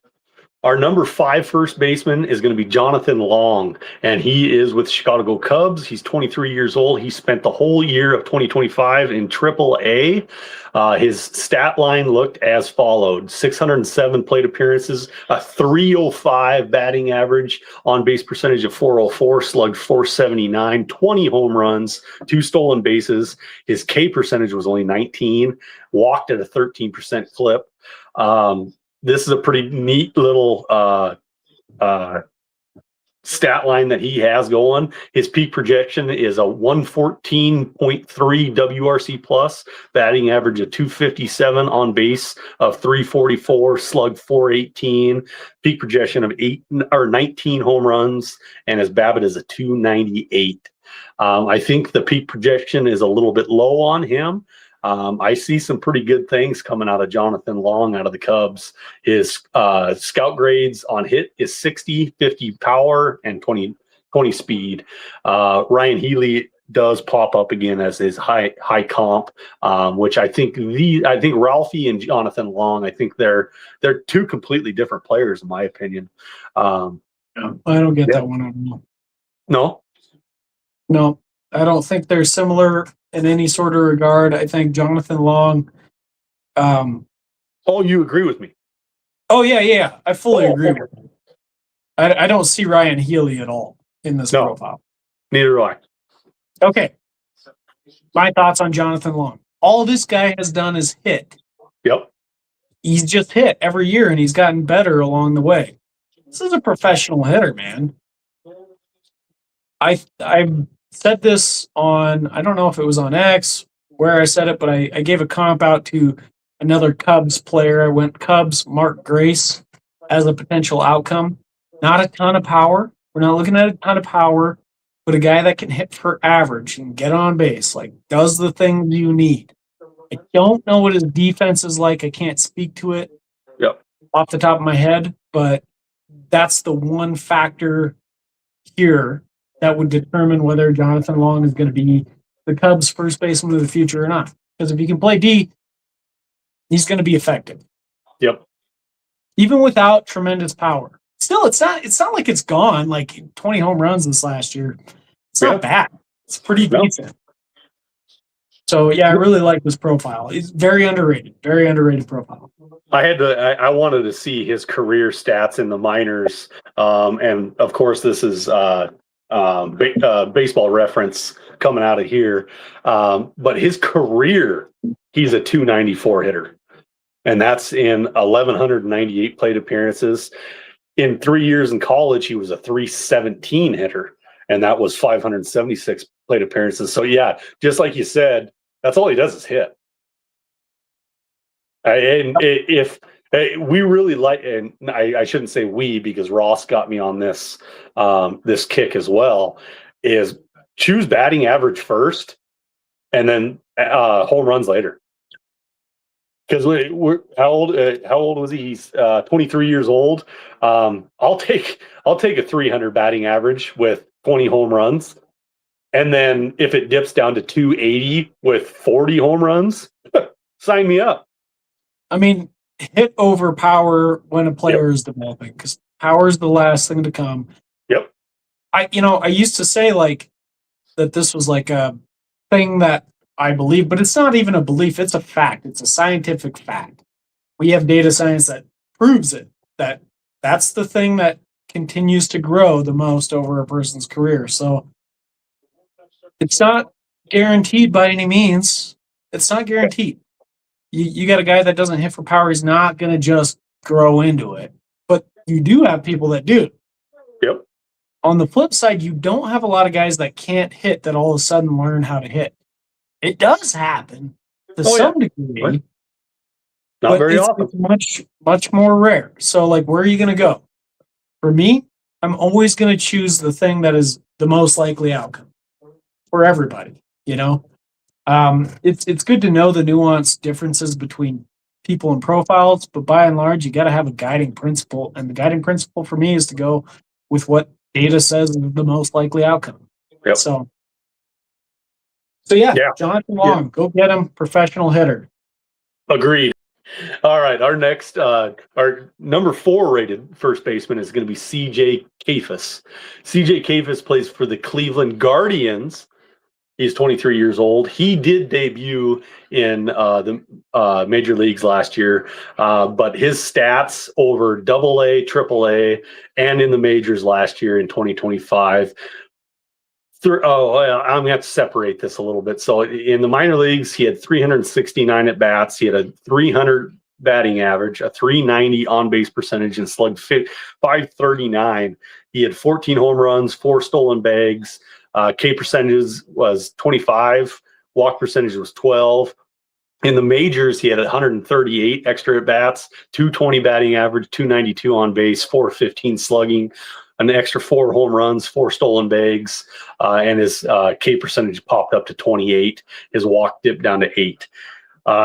Our number 5 first baseman is going to be Jonathan Long, and he is with Chicago Cubs. He's 23 years old. He spent the whole year of 2025 in AAA. His stat line looked as followed: 607 plate appearances, a 305 batting average, on base percentage of 404, slugged 479, 20 home runs, 2 stolen bases. His K percentage was only 19, walked at a 13% clip. This is a pretty neat little stat line that he has going. His peak projection is a 114.3 WRC plus, batting average of 257, on base of 344, slugged 418, peak projection of 19 home runs, and his BABIP is a 298. I think the peak projection is a little bit low on him. I see some pretty good things coming out of Jonathan Long out of the Cubs. His scout grades on hit is 60, 50 power, and 20 speed. Ryan Healy does pop up again as his high comp, which I think Ralphie and Jonathan Long, I think they're 2 completely different players in my opinion. I don't get that one. I don't know. No, I don't think they're similar in any sort of regard. I think Jonathan Long. Oh, you agree with me? Oh yeah. I fully agree with you. I don't see Ryan Healy at all in this profile. Neither do I. Okay. My thoughts on Jonathan Long. All this guy has done is hit. Yep. He's just hit every year, and he's gotten better along the way. This is a professional hitter, man. I've said this on, I don't know if it was on X where I said it, but I gave a comp out to another Cubs player. I went Cubs, Mark Grace, as a potential outcome. Not a ton of power. We're not looking at a ton of power, but a guy that can hit for average and get on base, like does the things you need. I don't know what his defense is like. I can't speak to it off the top of my head, but that's the one factor here that would determine whether Jonathan Long is going to be the Cubs' first baseman of the future or not. Because if he can play D, he's going to be effective. Yep. Even without tremendous power. Still, it's not like it's gone. Like 20 home runs this last year. It's not bad. It's pretty decent. So yeah, I really like this profile. It's very underrated. Very underrated profile. I wanted to see his career stats in the minors, and of course, this is baseball reference coming out of here. But his career, he's a 294 hitter, and that's in 1,198 plate appearances. In 3 years in college, he was a 317 hitter, and that was 576 plate appearances. So yeah, just like you said, that's all he does is hit. And if we really like, and I shouldn't say we, because Ross got me on this this kick as well, is choose batting average first, and then home runs later. Because how old was he? He's 23 years old. I'll take a 300 batting average with 20 home runs, and then if it dips down to 280 with 40 home runs, sign me up. I mean, hit over power when a player is developing, because power is the last thing to come. Yep. I used to say like that this was like a thing that I believe, but it's not even a belief. It's a fact. It's a scientific fact. We have data science that proves it, that that's the thing that continues to grow the most over a person's career. So it's not guaranteed by any means. It's not guaranteed. You got a guy that doesn't hit for power, he's not going to just grow into it. But you do have people that do. Yep. On the flip side, you don't have a lot of guys that can't hit that all of a sudden learn how to hit. It does happen to some degree. Right. Not very often. It's much more rare. So, like, where are you going to go? For me, I'm always going to choose the thing that is the most likely outcome for everybody, you know? It's good to know the nuanced differences between people in profiles, but by and large, you got to have a guiding principle. And the guiding principle for me is to go with what data says is the most likely outcome. Yep. So yeah, Jonathan Long, go get him, professional hitter. Agreed. All right, our next, our number 4 rated first baseman is going to be CJ Kayfus. CJ Kayfus plays for the Cleveland Guardians. He's 23 years old. He did debut in the major leagues last year, but his stats over AA, AAA, and in the majors last year in 2025. I'm going to have to separate this a little bit. So in the minor leagues, he had 369 at bats. He had a 300 batting average, a 390 on base percentage, and slugged 539. He had 14 home runs, 4 stolen bags. K percentages was 25. Walk percentage was 12. In the majors, he had 138 extra at bats, 220 batting average, 292 on base, 415 slugging, an extra 4 home runs, 4 stolen bags, and his K percentage popped up to 28. His walk dipped down to 8.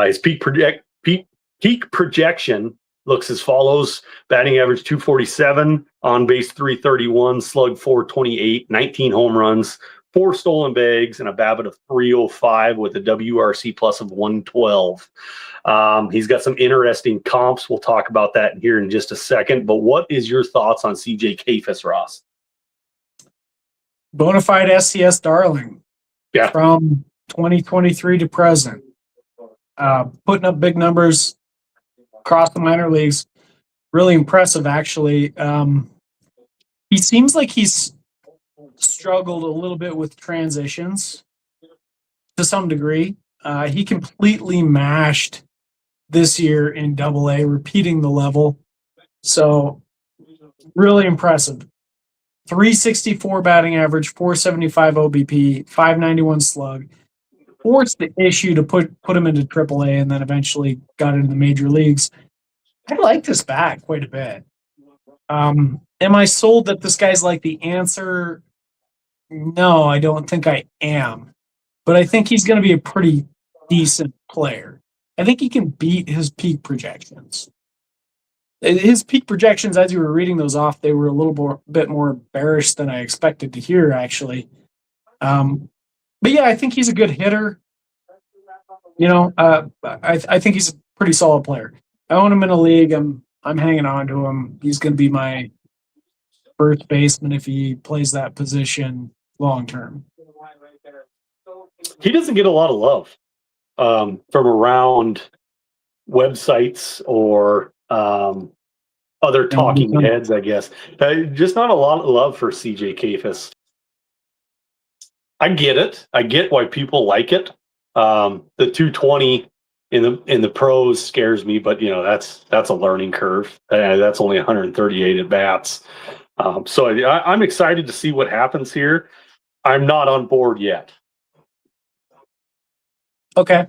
His peak projection looks as follows: batting average 247, on base 331, slug 428, 19 home runs, 4 stolen bags, and a BABIP of 305 with a WRC plus of 112. He's got some interesting comps. We'll talk about that here in just a second. But what is your thoughts on CJ Kayfus, Ross? Bonafide SCS darling. Yeah. From 2023 to present. Putting up big numbers across the minor leagues. Really impressive, actually. He seems like he's struggled a little bit with transitions to some degree. He completely mashed this year in AA, repeating the level. So really impressive. 364 batting average, 475 OBP, 591 slug. Forced the issue to put him into AAA and then eventually got into the major leagues. I like this bat quite a bit. Am I sold that this guy's like the answer? No, I don't think I am. But I think he's going to be a pretty decent player. I think he can beat his peak projections. His peak projections, as you were reading those off, they were a little bit more bearish than I expected to hear, actually. But yeah, I think he's a good hitter. I think he's a pretty solid player. I own him in a league. I'm hanging on to him. He's going to be my first baseman if he plays that position long term. He doesn't get a lot of love from around websites or other talking heads, I guess. Just not a lot of love for CJ Kayfus. I get it. I get why people like it. The 220 in the pros scares me, but that's a learning curve. That's only 138 at bats. So I'm excited to see what happens here. I'm not on board yet. Okay.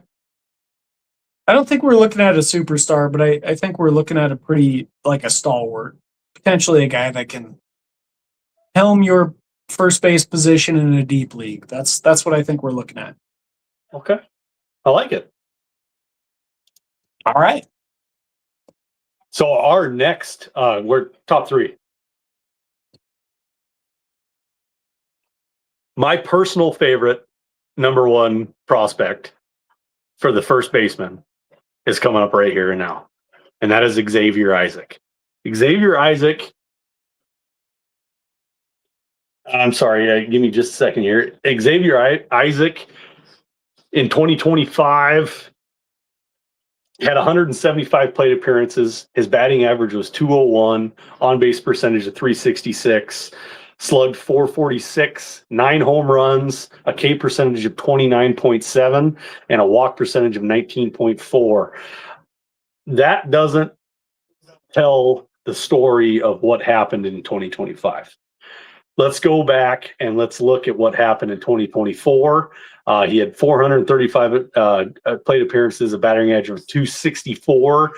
I don't think we're looking at a superstar, but I think we're looking at a pretty, like a stalwart, potentially a guy that can helm your first base position in a deep league. That's what I think we're looking at. Okay. I like it. All right. So our next, we're top 3. My personal favorite number 1 prospect for the first baseman is coming up right here and now. And that is Xavier Isaac. Xavier Isaac, I'm sorry, give me just a second here. Xavier Isaac in 2025 had 175 plate appearances. His batting average was 201, on-base percentage of 366, slugged 446, 9 home runs, a K percentage of 29.7, and a walk percentage of 19.4. That doesn't tell the story of what happened in 2025. Let's go back and let's look at what happened in 2024. He had 435 plate appearances, a batting average of 264,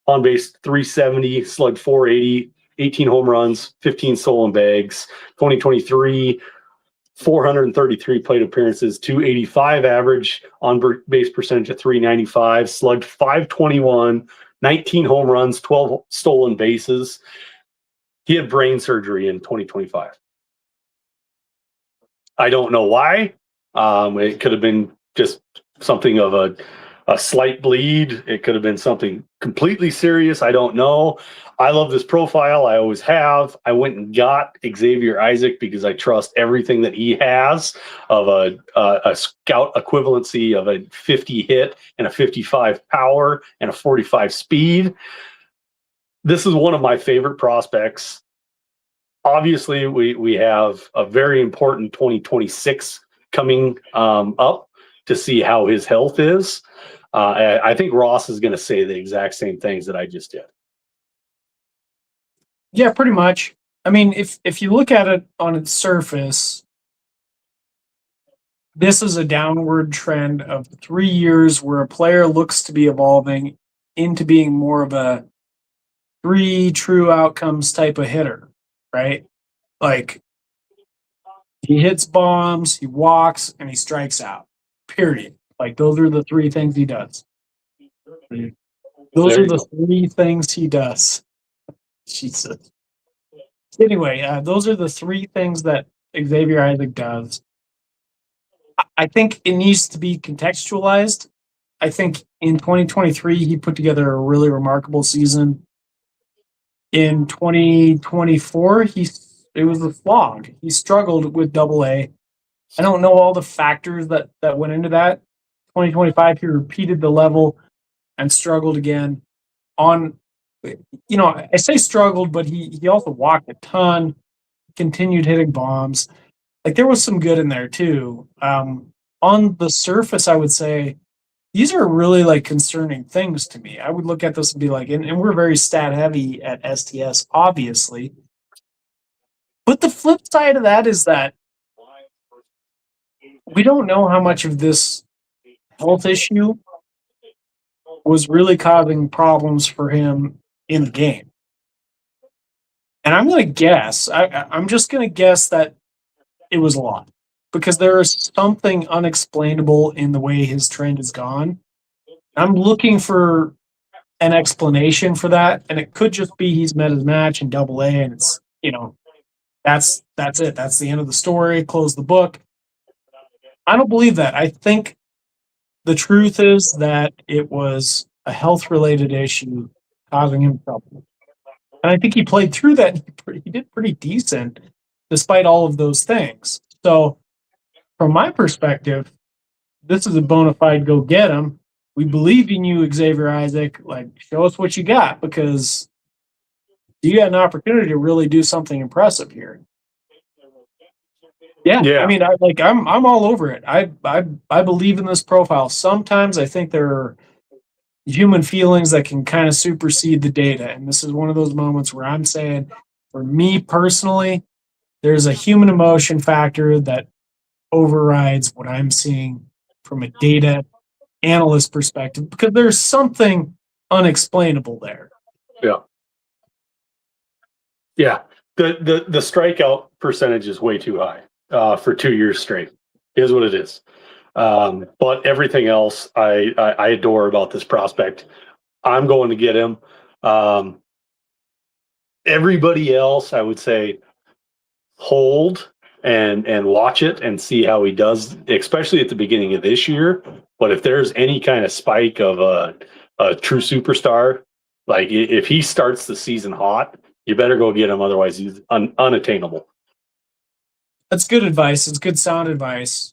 on base 370, slugged 480, 18 home runs, 15 stolen bags. 2023, 433 plate appearances, 285 average on base percentage of 395, slugged 521, 19 home runs, 12 stolen bases. He had brain surgery in 2025. I don't know why. It could have been just something of a slight bleed. It could have been something completely serious. I don't know. I love this profile. I always have. I went and got Xavier Isaac because I trust everything that he has of a scout equivalency of a 50 hit and a 55 power and a 45 speed. This is one of my favorite prospects. Obviously, we have a very important 2026 coming up to see how his health is. I think Ross is going to say the exact same things that I just did. Yeah, pretty much. I mean, if you look at it on its surface, this is a downward trend of 3 years where a player looks to be evolving into being more of a 3 true outcomes type of hitter, right? Like, he hits bombs, he walks, and he strikes out. Period. Like, those are the 3 things he does. Those are the 3 things he does. Jesus. Anyway, those are the 3 things that Xavier Isaac does. I think it needs to be contextualized. I think in 2023, he put together a really remarkable season. In 2024, it was a slog. He struggled with AA. I don't know all the factors that went into that. 2025, he repeated the level and struggled again. I say struggled, but he also walked a ton, continued hitting bombs. Like, there was some good in there too. On the surface, I would say these are really like concerning things to me. I would look at this and be like, and we're very stat heavy at STS, obviously. But the flip side of that is that we don't know how much of this health issue was really causing problems for him in the game. And I'm going to guess, I'm just going to guess that it was a lot, because there is something unexplainable in the way his trend has gone. I'm looking for an explanation for that, and it could just be he's met his match in AA, and it's, that's it. That's the end of the story. Close the book. I don't believe that. I think the truth is that it was a health-related issue causing him trouble. And I think he played through that. He did pretty decent despite all of those things. So from my perspective, this is a bona fide go get him. We believe in you, Xavier Isaac. Like, show us what you got, because you got an opportunity to really do something impressive here. Yeah. I mean, I'm all over it. I believe in this profile. Sometimes I think there are human feelings that can kind of supersede the data, and this is one of those moments where I'm saying, for me personally, there's a human emotion factor that overrides what I'm seeing from a data analyst perspective, because there's something unexplainable there. Yeah. The strikeout percentage is way too high for 2 years straight. It is what it is. But everything else I adore about this prospect. I'm going to get him. Everybody else, I would say, hold and watch it and see how he does, especially at the beginning of this year. But if there's any kind of spike of a true superstar, like if he starts the season hot, you better go get him. Otherwise, he's unattainable. That's good advice. It's good sound advice.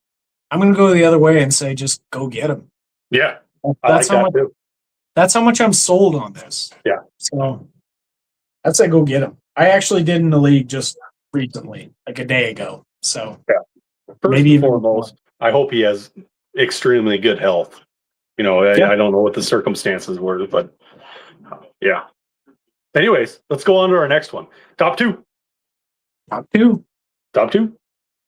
I'm going to go the other way and say, just go get him. Yeah. That's how much I'm sold on this. Yeah. So I'd say go get him. I actually did in the league just recently, like a day ago. So yeah. First and foremost, I hope he has extremely good health. I don't know what the circumstances were, but yeah. Anyways, let's go on to our next one. Top two.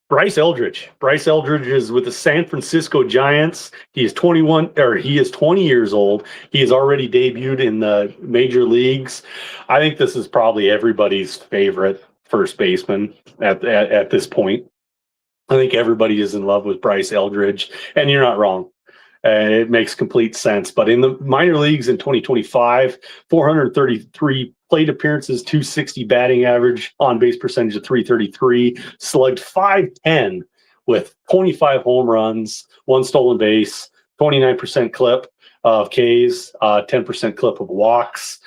Bryce Eldridge. Bryce Eldridge is with the San Francisco Giants. He is 20 years old. He has already debuted in the major leagues. I think this is probably everybody's favorite first baseman at this point. I think everybody is in love with Bryce Eldridge, and you're not wrong. It makes complete sense. But in the minor leagues in 2025, 433 plate appearances, 260 batting average, on base percentage of 333, slugged 510 with 25 home runs, 1 stolen base, 29% clip of Ks, 10% clip of walks.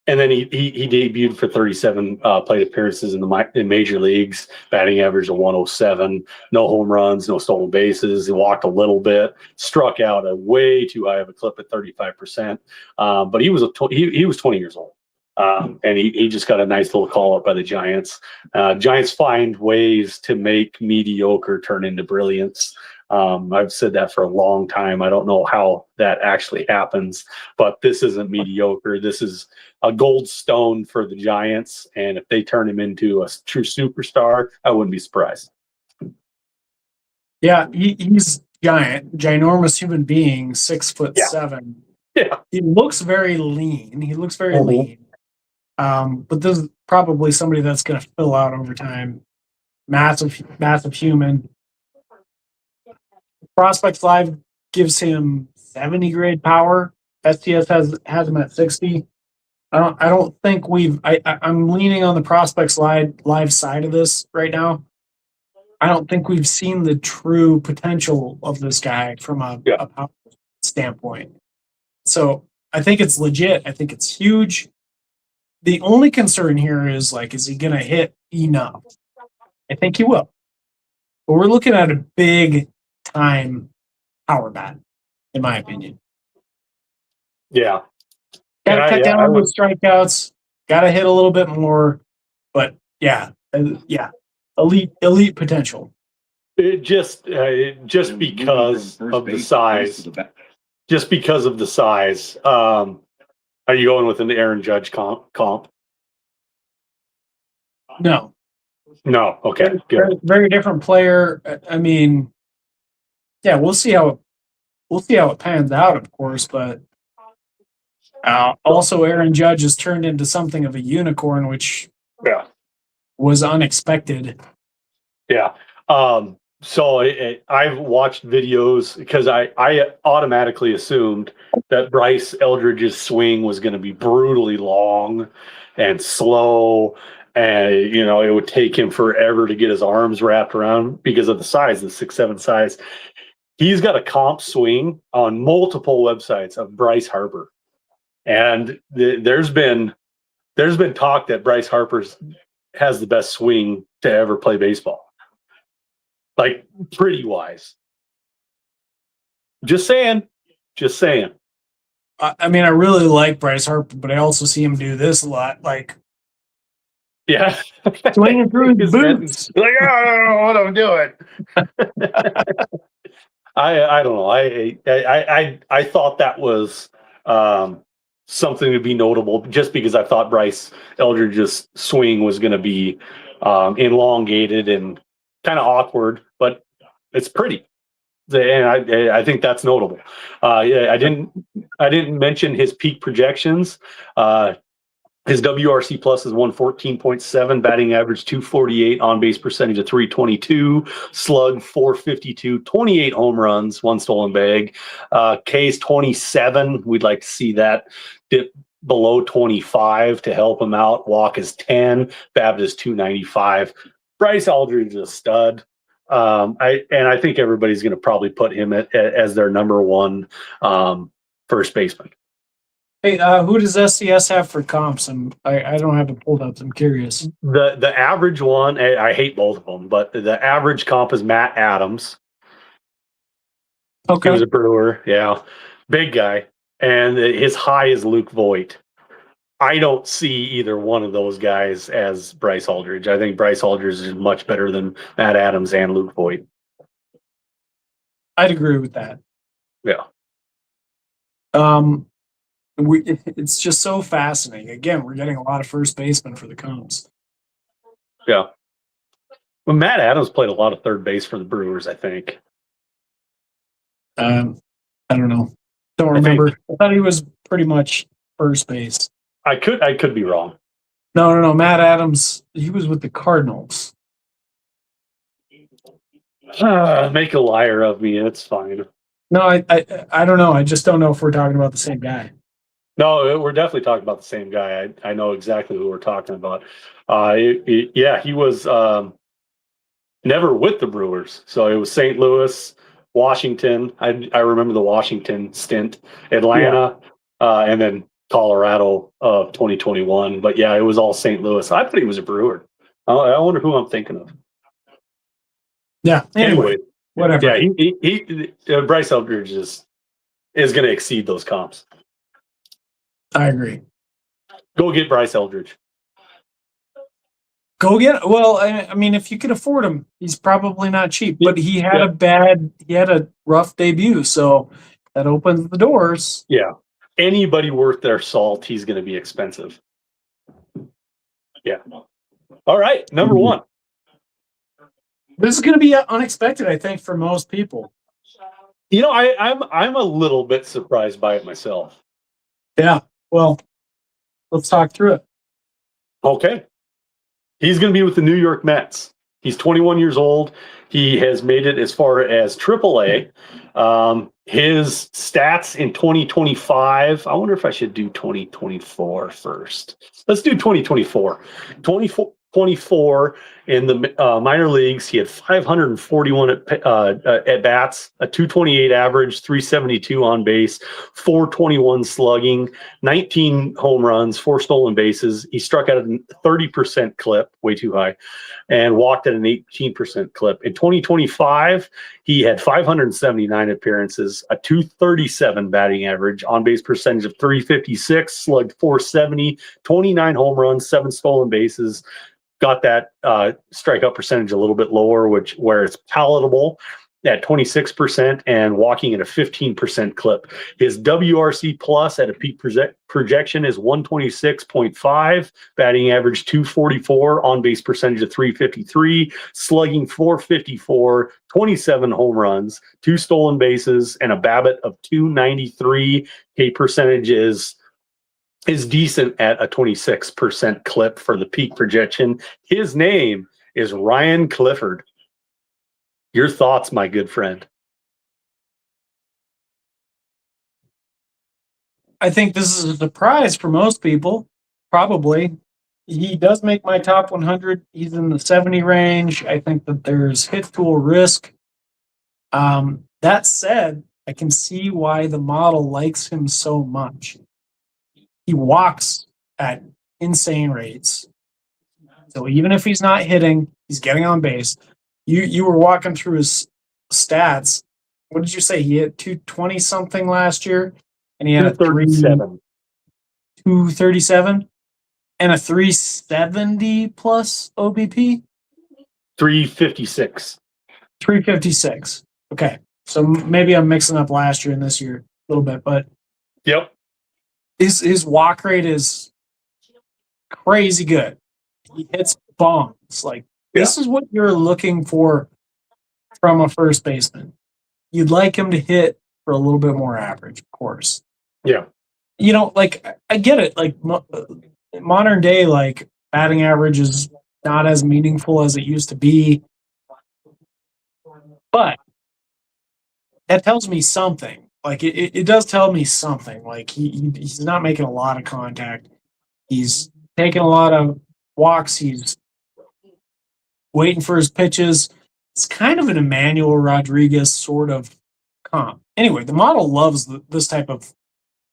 And then he debuted for 37 plate appearances in major leagues, batting average of 107, no home runs, no stolen bases. He walked a little bit, struck out a way too high of a clip at 35%. But he was 20 years old. And he just got a nice little call up by the Giants. Giants find ways to make mediocre turn into brilliance. I've said that for a long time. I don't know how that actually happens, but this isn't mediocre. This is a gold stone for the Giants. And if they turn him into a true superstar, I wouldn't be surprised. Yeah, he's ginormous human being, 6'7". Yeah. He looks very lean. Lean. But this is probably somebody that's going to fill out over time. Massive human. Prospects Live gives him 70 grade power. STS has him at 60. I don't think I'm leaning on the Prospects Live side of this right now. I don't think we've seen the true potential of this guy from a power standpoint. So I think it's legit. I think it's huge. The only concern here is is he going to hit enough? I think he will. But we're looking at a big time power bat, in my opinion. Yeah. Got to cut down on those strikeouts. Got to hit a little bit more. But elite potential. It just because of the size. Just because of the size. Are you going with an Aaron Judge comp? No. Okay. Good. Very, very different player. I mean, yeah, we'll see how it pans out, of course. But also, Aaron Judge has turned into something of a unicorn, which was unexpected. Yeah. So I've watched videos because I automatically assumed that Bryce Eldridge's swing was going to be brutally long and slow, and it would take him forever to get his arms wrapped around because of the size, the 6'7" size. He's got a comp swing on multiple websites of Bryce Harper, and there's been talk that Bryce Harper has the best swing to ever play baseball. Like, pretty wise. Just saying. I mean, I really like Bryce Harper, but I also see him do this a lot. Swinging through his boots. I don't know what I'm doing. I don't know. I thought that was something to be notable, just because I thought Bryce Eldridge's swing was going to be elongated and kind of awkward, but it's pretty, and I think that's notable. I didn't mention his peak projections. His WRC plus is 114.7, batting average 248, on base percentage of 322, slug 452, 28 home runs, 1 stolen bag. K's 27. We'd like to see that dip below 25 to help him out. Walk is 10, BABIP is 295. Bryce Eldridge is a stud. I think everybody's going to probably put him as their number one first baseman. Hey, who does SCS have for comps? I don't have it pulled up. I'm curious. The average one, I hate both of them, but the average comp is Matt Adams. Okay. He was a Brewer, yeah. Big guy. And his high is Luke Voigt. I don't see either one of those guys as Bryce Eldridge. I think Bryce Eldridge is much better than Matt Adams and Luke Voigt. I'd agree with that. Yeah. It's just so fascinating. Again, we're getting a lot of first basemen for the comps. Yeah. Well, Matt Adams played a lot of third base for the Brewers, I think. I don't know. Don't remember. I thought he was pretty much first base. I could be wrong. No. Matt Adams, he was with the Cardinals. Make a liar of me. It's fine. No, I don't know. I just don't know if we're talking about the same guy. No, we're definitely talking about the same guy. I know exactly who we're talking about. Yeah, he was never with the Brewers. So it was St. Louis, Washington. I remember the Washington stint, Atlanta, and then Colorado of 2021. But yeah, it was all St. Louis. I thought he was a Brewer. I wonder who I'm thinking of. Yeah. Anyway, whatever. Yeah, Bryce Eldridge is going to exceed those comps. I agree. Go get Bryce Eldridge. Go get. Well, I mean, if you could afford him, he's probably not cheap. But he had a rough debut, so that opens the doors. Yeah, anybody worth their salt, he's going to be expensive. Yeah. All right, number one. This is going to be unexpected, I think, for most people. You know, I'm a little bit surprised by it myself. Yeah. Well, let's talk through it. Okay. He's going to be with the New York Mets. He's 21 years old. He has made it as far as AAA. His stats in 2025. I wonder if I should do 2024 first. Let's do 2024. 2024 in the minor leagues, he had 541 at bats, a 228 average, 372 on base, 421 slugging, 19 home runs, 4 stolen bases. He struck out at a 30% clip, way too high, and walked at an 18% clip. In 2025, he had 579 appearances, a 237 batting average, on base percentage of 356, slugged 470, 29 home runs, 7 stolen bases. Got that strikeout percentage a little bit lower, where it's palatable at 26% and walking at a 15% clip. His WRC plus at a peak projection is 126.5, batting average 244, on base percentage of 353, slugging 454, 27 home runs, 2 stolen bases, and a BABIP of 293. K percentage is decent at a 26% clip for the peak projection. His name is Ryan Clifford. Your thoughts, my good friend? I think this is a surprise for most people, probably. He does make my top 100. He's in the 70 range. I think that there's hit tool risk. That said, I can see why the model likes him so much. He walks at insane rates. So even if he's not hitting, he's getting on base. You were walking through his stats. What did you say? He hit 220 something last year, and he had a 237 and a 370 plus OBP. 356. 356. Okay, so maybe I'm mixing up last year and this year a little bit, but yep. His walk rate is crazy good. He hits bombs. This is what you're looking for from a first baseman. You'd like him to hit for a little bit more average, of course. Yeah. You know, I get it. Modern day, batting average is not as meaningful as it used to be. But that tells me something. It does tell me something. He's not making a lot of contact. He's taking a lot of walks. He's waiting for his pitches. It's kind of an Emmanuel Rodriguez sort of comp. Anyway, the model loves this type of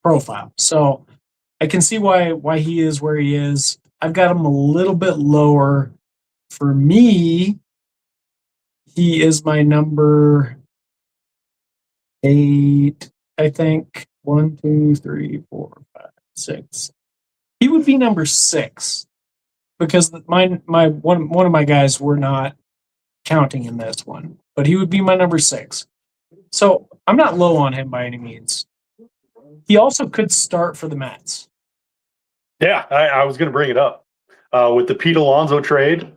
profile. So I can see why he is where he is. I've got him a little bit lower. For me, he is my number 8, I think. 1, 2, 3, 4, 5, 6. He would be number 6 because one of my guys were not counting in this one, but he would be my number 6. So I'm not low on him by any means. He also could start for the Mets. Yeah, I was going to bring it up with the Pete Alonso trade.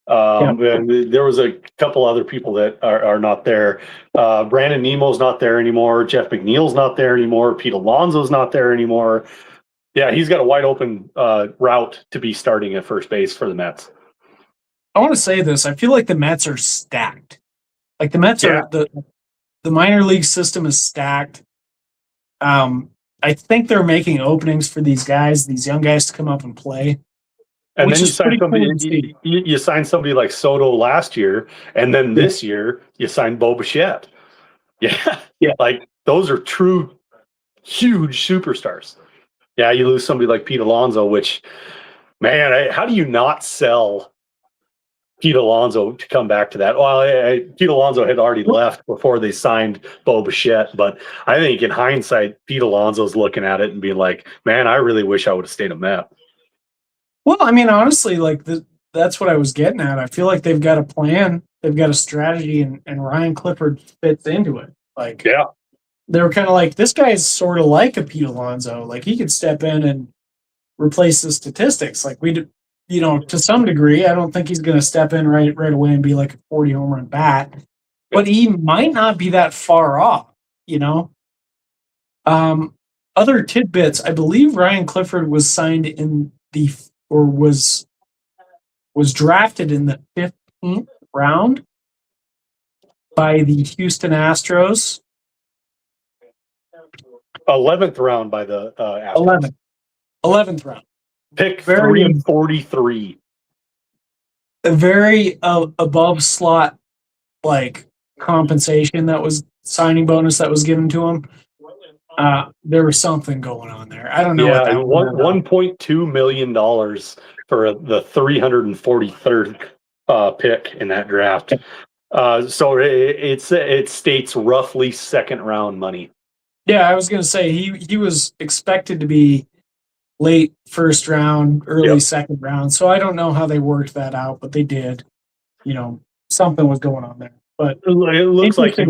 And there was a couple other people that are not there. Brandon Nemo's not there anymore. Jeff McNeil's not there anymore. Pete Alonso's not there anymore. Yeah, he's got a wide open route to be starting at first base for the Mets. I want to say this. I feel like the Mets are stacked. Like the Mets Yeah. are the minor league system is stacked. I think they're making openings for these guys, these young guys, to come up and play. And Which then you is sign pretty somebody, cool to see. you sign somebody like Soto last year, and then Yeah. this year you sign Bo Bichette. Yeah, Yeah. like those are true huge superstars. Yeah, you lose somebody like Pete Alonso, which, man, how do you not sell Pete Alonso to come back to that? Well, Pete Alonso had already left before they signed Bo Bichette, but I think in hindsight, Pete Alonso's looking at it and being like, man, I really wish I would have stayed a Met. Well, I mean, honestly, like that's what I was getting at. I feel like they've got a plan, they've got a strategy, and Ryan Clifford fits into it. Like, Yeah. they were kind of like, this guy is sort of like a Pete Alonso. Like, he could step in and replace the statistics. Like, to some degree, I don't think he's going to step in right away and be like a 40 home run bat, but he might not be that far off, Other tidbits, I believe Ryan Clifford was signed was drafted in the 15th round by the Houston Astros. 11th round by the Astros. 11th round. Pick Very- 343. A very above slot like compensation that was signing bonus that was given to him. There was something going on there. I don't know what Yeah, that was. $1.2 million for the 343rd pick in that draft. So it states roughly second round money. Yeah, I was going to say he was expected to be late first round, early second round. So I don't know how they worked that out, but they did. Something was going on there. But it looks like he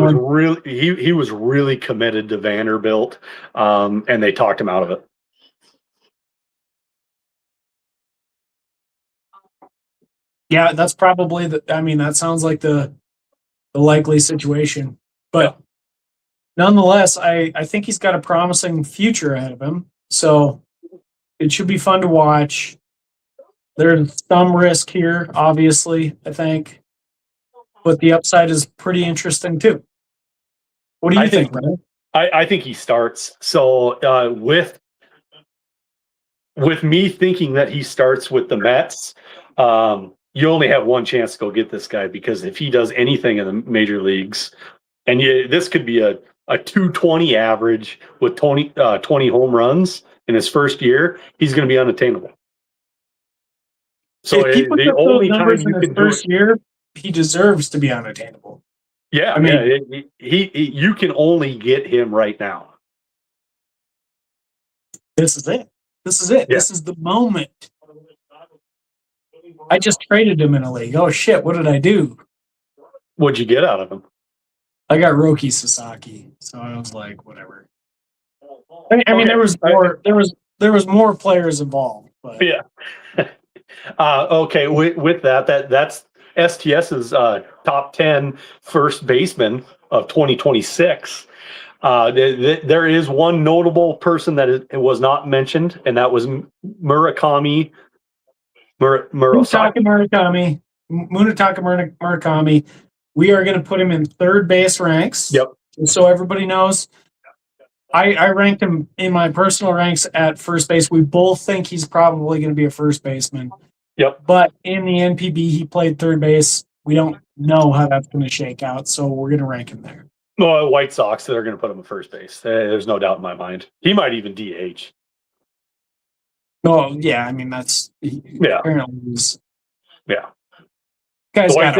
was really committed to Vanderbilt, and they talked him out of it. Yeah, that's probably that sounds like the likely situation. But nonetheless, I think he's got a promising future ahead of him. So it should be fun to watch. There's some risk here, obviously, I think. But the upside is pretty interesting too. What do you think, Ryan? I think he starts. So with me thinking that he starts with the Mets, you only have one chance to go get this guy, because if he does anything in the major leagues, and this could be a 220 average with 20 home runs in his first year, he's going to be unattainable. So if he puts the up only those time numbers you in his can do first year, he deserves to be unattainable. Yeah, I mean, you can only get him right now. This is it. Yeah. This is the moment. I just traded him in a league. Oh shit! What did I do? What'd you get out of him? I got Roki Sasaki, so I was like, whatever. I mean, there was more. There was more players involved. But. Yeah. Okay. With that's STS's top 10 first baseman of 2026. There is one notable person that was not mentioned, and that was Munetaka Murakami. We are going to put him in third base ranks. Yep. So everybody knows. I ranked him in my personal ranks at first base. We both think he's probably going to be a first baseman. Yep. But in the NPB, he played third base. We don't know how that's going to shake out, so we're going to rank him there. Well, White Sox, they're going to put him in first base. There's no doubt in my mind. He might even DH. Oh, yeah. I mean, that's... Yeah. Apparently he's... Yeah. Guys got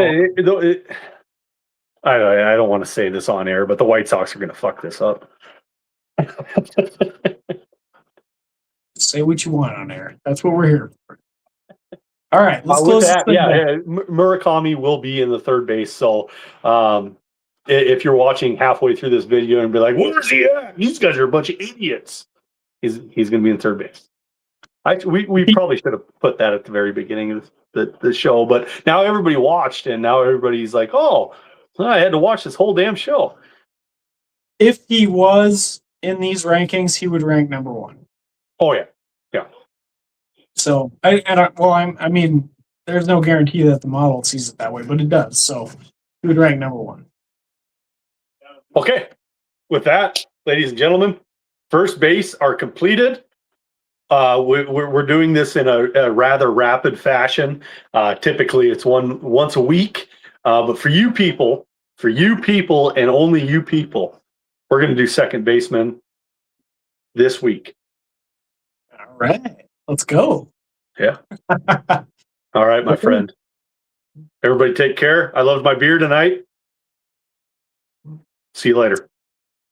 I don't want to say this on air, but the White Sox are going to fuck this up. Say what you want on air. That's what we're here for. All right, let's close that. this thing Yeah, Murakami will be in the third base. So if you're watching halfway through this video and be like, "Where's he at? These guys are a bunch of idiots," he's going to be in third base. We probably should have put that at the very beginning of the show, but now everybody watched, and now everybody's like, "Oh, I had to watch this whole damn show." If he was in these rankings, he would rank number one. Oh yeah. So I mean, there's no guarantee that the model sees it that way, but it does. So he would rank number one. Okay. With that, ladies and gentlemen, first base are completed. We're doing this in a rather rapid fashion. Typically, it's once a week. But for you people, and only you people, we're going to do second baseman this week. All right, let's go. Yeah. All right, my friend. Everybody take care. I loved my beer tonight. See you later.